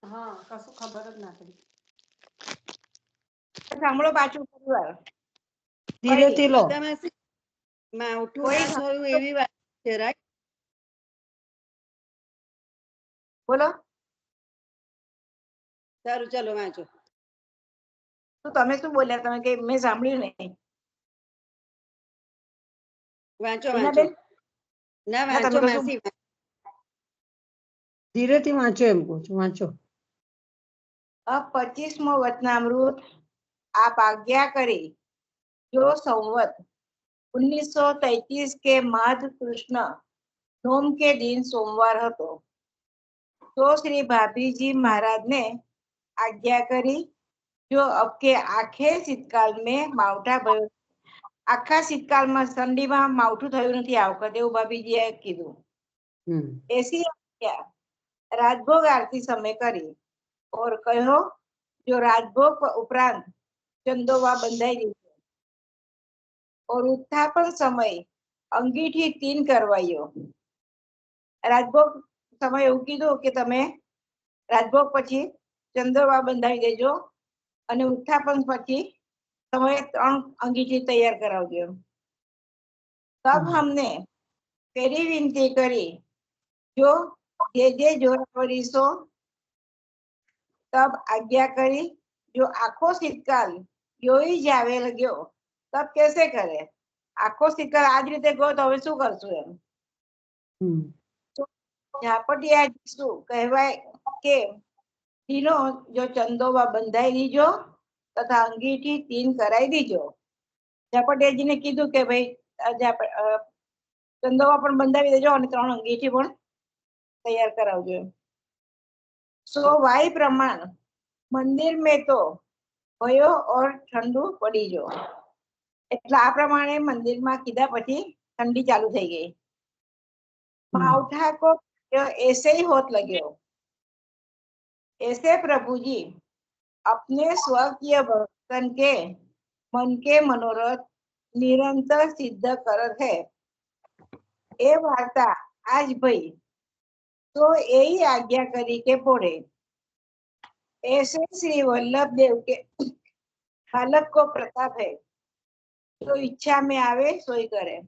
હા કશું ખબર જ ના પડી. સાંભળો પાછું ફરીવાર. ધીરેથી લો. લતા માસી માવઠું કોઈ ના થયું એવી વાત છે, રાઈટ? બોલો. સારું ચાલો વાંચો. તો તમે શું બોલ્યા? તમે કઈ મેં સાંભળ્યું નહીં. વાંચો વાંચો. હિનાબેન? ના ના, વાંચો તમે કશું માસી. ધીરેથી વાંચો એમ કહું છું, વાંચો. अब 25मो वचनामृत आप आज्ञा करी जो संवत 1933 के माध कृष्ण नोम के दिन सोमवार હતો तो श्री भाभी जी महाराज ने आज्ञा करी जो अब के आखे शीतकाल में मावठा भयो। આખા શીતકાળમાં ઠંડીમાં માવઠું થયું નથી આ વખતે, એવું ભાભીજીએ કીધું. એસી આज्ञा राजभोग आरती समय करी और कहो जो राजभोग उपरांत चंदोवा बंधाई दीजो और उत्थापन समय अंगीठी 3 करवाइयो। राजभोग समय એવું કીધું કે તમે રાજભોગ પછી ચંદોવા બંધાવી દેજો અને ઉત્થાપન પછી તમે 3 અંગીઠી તૈયાર કરાવજો. तब हमने ફેરી વિનંતી કરી, જો જે જોરાવરી સો તબ આજ્ઞા કરી, જો આખો શીતકાલ યોઈ જાવે લગ્યો તબ કેસે કરે. આખો શીતકાલ આજ રીતે ગયો તો હવે શું કરશું એમ. ઝાપટિયા શું કહેવાય કે ઢીલો જો ચંદોવા બંધાઈ દીજો તથા અંગીઠી તીન કરાઈ દીજો. ઝાપટિયાજીને કીધું કે ભાઈ ચંદોવા પણ બંધાવી દેજો અને 3 અંગીઠી પણ તૈયાર કરાવજો. સો વાય પ્રમાણ મંદિર મેં તો ભયો ઓર ઠંડુ પડી જો. એટલે આ પ્રમાણે મંદિરમાં કીધા પછી ઠંડી ચાલુ થઈ ગઈ. मावठा को ऐसे ही होत लगे, ऐसे प्रभु जी अपने स्वकीय भक्तन के मन के मनोरथ निरंतर सिद्ध करत है. ए वार्ता आज भाई तो यही आज्ञा करी के पोड़े. ऐसे श्री वल्लभ देव के बालक को प्रताप है, तो इच्छा में आवे सोई करे.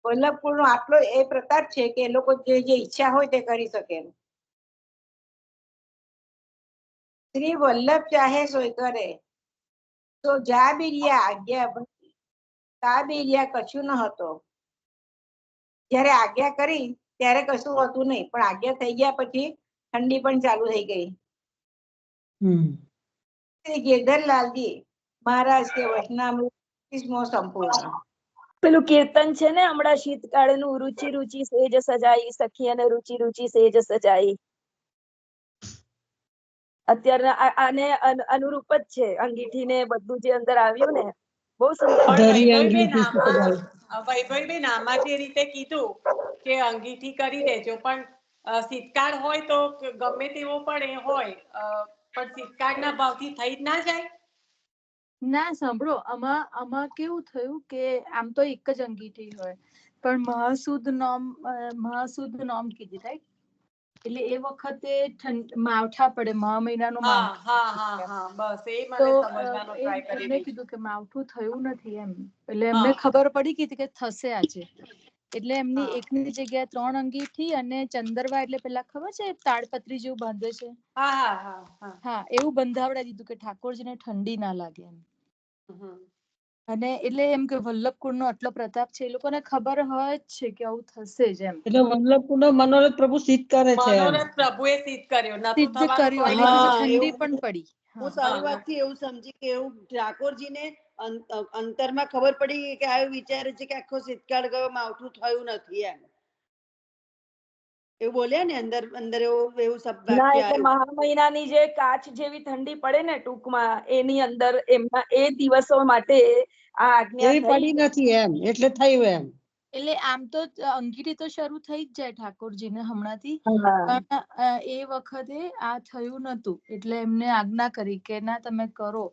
વલ્લભકુળ નો આટલો એ પ્રતાપ છે કે એ લોકો જે ઈચ્છા હોય તે કરી શકે. શ્રી વલ્લભ ચાહે સોય કરે, તો જા બીરિયા આજ્ઞા તા બીરિયા કશું ન હતો. જયારે આજ્ઞા કરી ત્યારે કશું હતું નહીં, પણ આજ્ઞા થઈ ગયા પછી ઠંડી પણ ચાલુ થઈ ગઈ. શ્રી ગિરધરલાલજી મહારાજ કે વચનામૃત 30મો સંપૂર્ણ. પેલું કીર્તન છે ને હમણાં શીતકાળનું, રુચિ રુચિ સેજ સજાઈ સખી અને રુચિ રુચિ સેજ સજાઈ. અત્યારે આને અનુરૂપ જ છે. અંગીઠી ને બધું જે અંદર આવ્યું ને બહુ સુંદર. વૈભવીબેન આમાં જે રીતે કીધું કે અંગીઠી કરી દેજો, પણ શીતકાળ હોય તો ગમે તેવો પણ એ હોય, પણ શીતકાળના ભાવથી થઈ જ ના જાય. ના સાંભળો, આમાં કેવું થયું કે આમ તો એક જ અંગીઠી હોય, પણ મહાસુદ નોમ કીધી, રાઈટ? એટલે એ વખતે માવઠા પડે, મહિનાનો એમને કીધું કે માવઠું થયું નથી એમ. એટલે એમને ખબર પડી ગઈ કે થશે આજે. એટલે એમની એકની જગ્યાએ 3 અંગીઠી અને ચંદરવા, એટલે પેલા ખબર છે તાડપત્રી જેવું બાંધે છે, હા એવું બંધાવડાવી દીધું કે ઠાકોરજીને ઠંડી ના લાગે એમ. અને એટલે એમ કે વલ્લભકુળ નો આટલો પ્રતાપ છે, એ લોકોને ખબર હોય જ છે કે આવું થશે જ એમ. એટલે વલ્લભકુળ નો મનોરથ પ્રભુ સિદ્ધ કરે છે. મનોરથ પ્રભુએ સિદ્ધ કર્યો, સિદ્ધ કર્યો, ઠંડી પણ પડી. હું સારી વાતથી એવું સમજી કે એવું ઠાકોરજીને અંતરમાં ખબર પડી કે આવું વિચારે છે કે આખો શીતકાળ ગયો, માવઠું થયું નથી એમ. એવું બોલ્યા ને અંદર એવું શબ્દ ના, એટલે મહા મહિનાની જે કાચ જેવી ઠંડી પડે ને ટૂંકમાં, એની અંદર એમના એ દિવસો માટે આ આજ્ઞા પડી નથી એમ, એટલે થયું એમ. એટલે આમ તો અંગીઠી તો શરૂ થઈ જ જાય ઠાકોરજીને હમણાંથી, પણ એ વખતે આ થયું નતું, એટલે એમને આજ્ઞા કરી કે ના તમે કરો,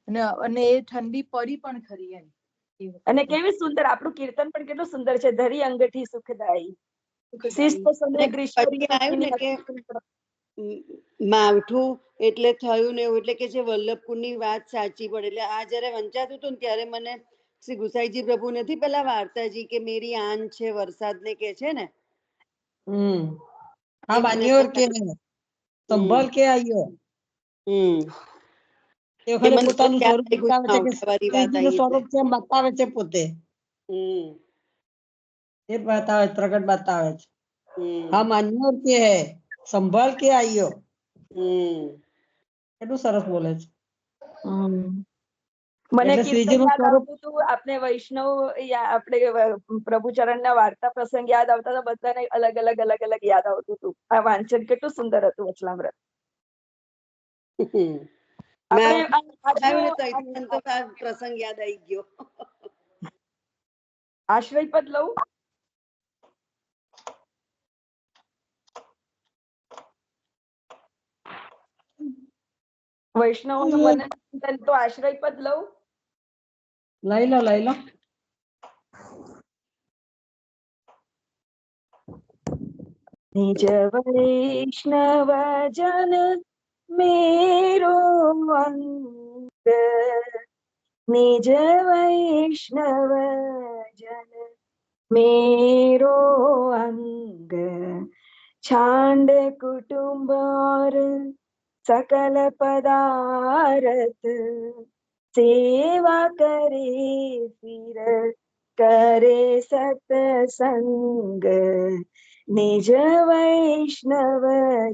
અને એ ઠંડી પડી પણ ખરી એમ. અને કેવી સુંદર આપણું કીર્તન પણ કેટલું સુંદર છે. ધરી અંગઠી સુખદાયી માવઠું એટલે થયું ને એવું, એટલે કે જે વલ્લભકુળ ની વાત સાચી પડે. એટલે આ જયારે વંચાતું હતું ને ત્યારે મને શ્રી ગુસાઈજી પ્રભુ નથી પેલા વાર્તાજી કે મેરી આન છે વરસાદ ને કે છે ને, હા માન્યોર કે સંભાળ કે આયો. એ વખતે પોતાનું સ્વરૂપ બતાવે છે કે શ્રીજીનું સ્વરૂપ છે બતાવે છે પોતે. એ બતાવે, પ્રગટ બતાવે છે. હા માન્યોર કે હે સંભાળ કે આયો. કેટલું સરસ બોલે છે. મને કીર્તન યાદ આવતું હતું, આપણે વૈષ્ણવ આપણે પ્રભુચરણ ના વાર્તા પ્રસંગ યાદ આવતા હતા, બધાને અલગ અલગ યાદ આવતું હતું. આ વાંચન કેટલું સુંદર હતું વચનામૃત. પ્રસંગ યાદ આવી ગયો. આશ્રય પદ લઉં. વૈષ્ણવ તો આશ્રય પદ લઉં. લઈ લો. નિજ વૈષ્ણવ જન મેરો અંગ, નિજ વૈષ્ણવ જન મેરો छांड कुटुंब और सकल पदार्थ सेवा करे फिर करे सत्संग निज वैष्णव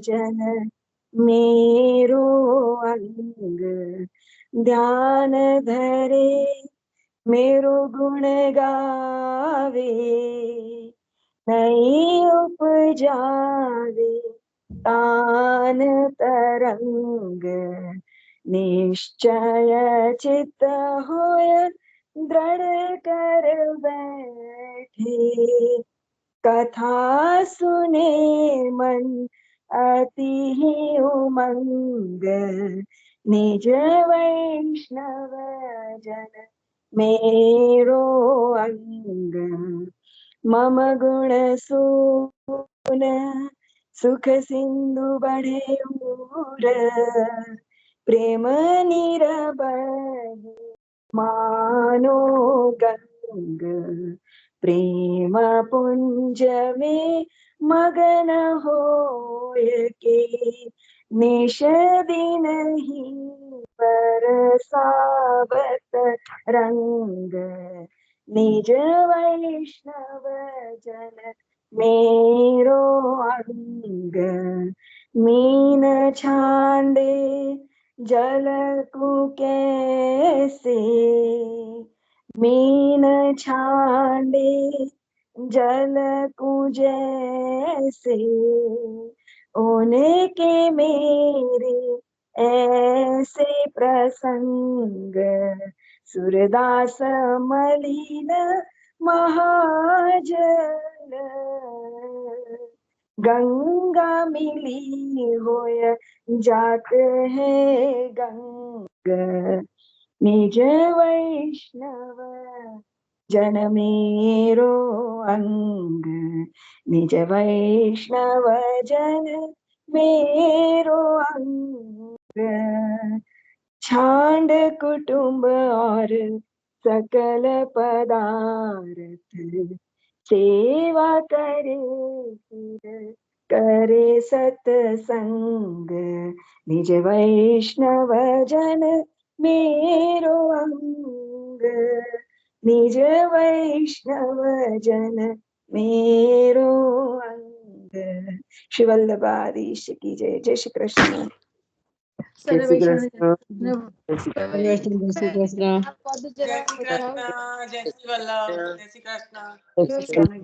जन मेरो अंग ध्यान धरे मेरो गुण गावे नहीं उपजावे तान तरंग निश्चय चित्त होय दृढ़ कर बैठे कथा सुने मन अति ही उमंग निज वैष्णव जन मेरो अंग मम गुण सुन सुख सिंधु बढ़े उर प्रेम निरबध मानो गंग प्रेम पुंज में मगन होय के निश दिन ही बरसावत रंग निज वैष्णव जन मेरो अंग मीन छांडे जल को कैसे मीन छांडे जल को जैसे उनके मेरे ऐसे प्रसंग सूरदास मलिन महाजल गंगा मिली होय जात है गंग निज वैष्णव जन मेरो अंग निज वैष्णव जन मेरो अंग छांड कुटुंब और सकल पदार्थ सेवा करे फिर करे सत्संग निज वैष्णव जन मेरो अंग निज वैष्णव जन मेरो अंग। श्री वल्लभाधीश की जय। जय श्री कृष्ण। સર જય શ્રી વૈષ્ણવ કૃષ્ણ. જય શ્રી કૃષ્ણ. જય શ્રી કૃષ્ણ. આ પદ જરા જય શ્રી કૃષ્ણ, જય શ્રી વલ્લભ, જય શ્રી કૃષ્ણ. જય શ્રી કૃષ્ણ.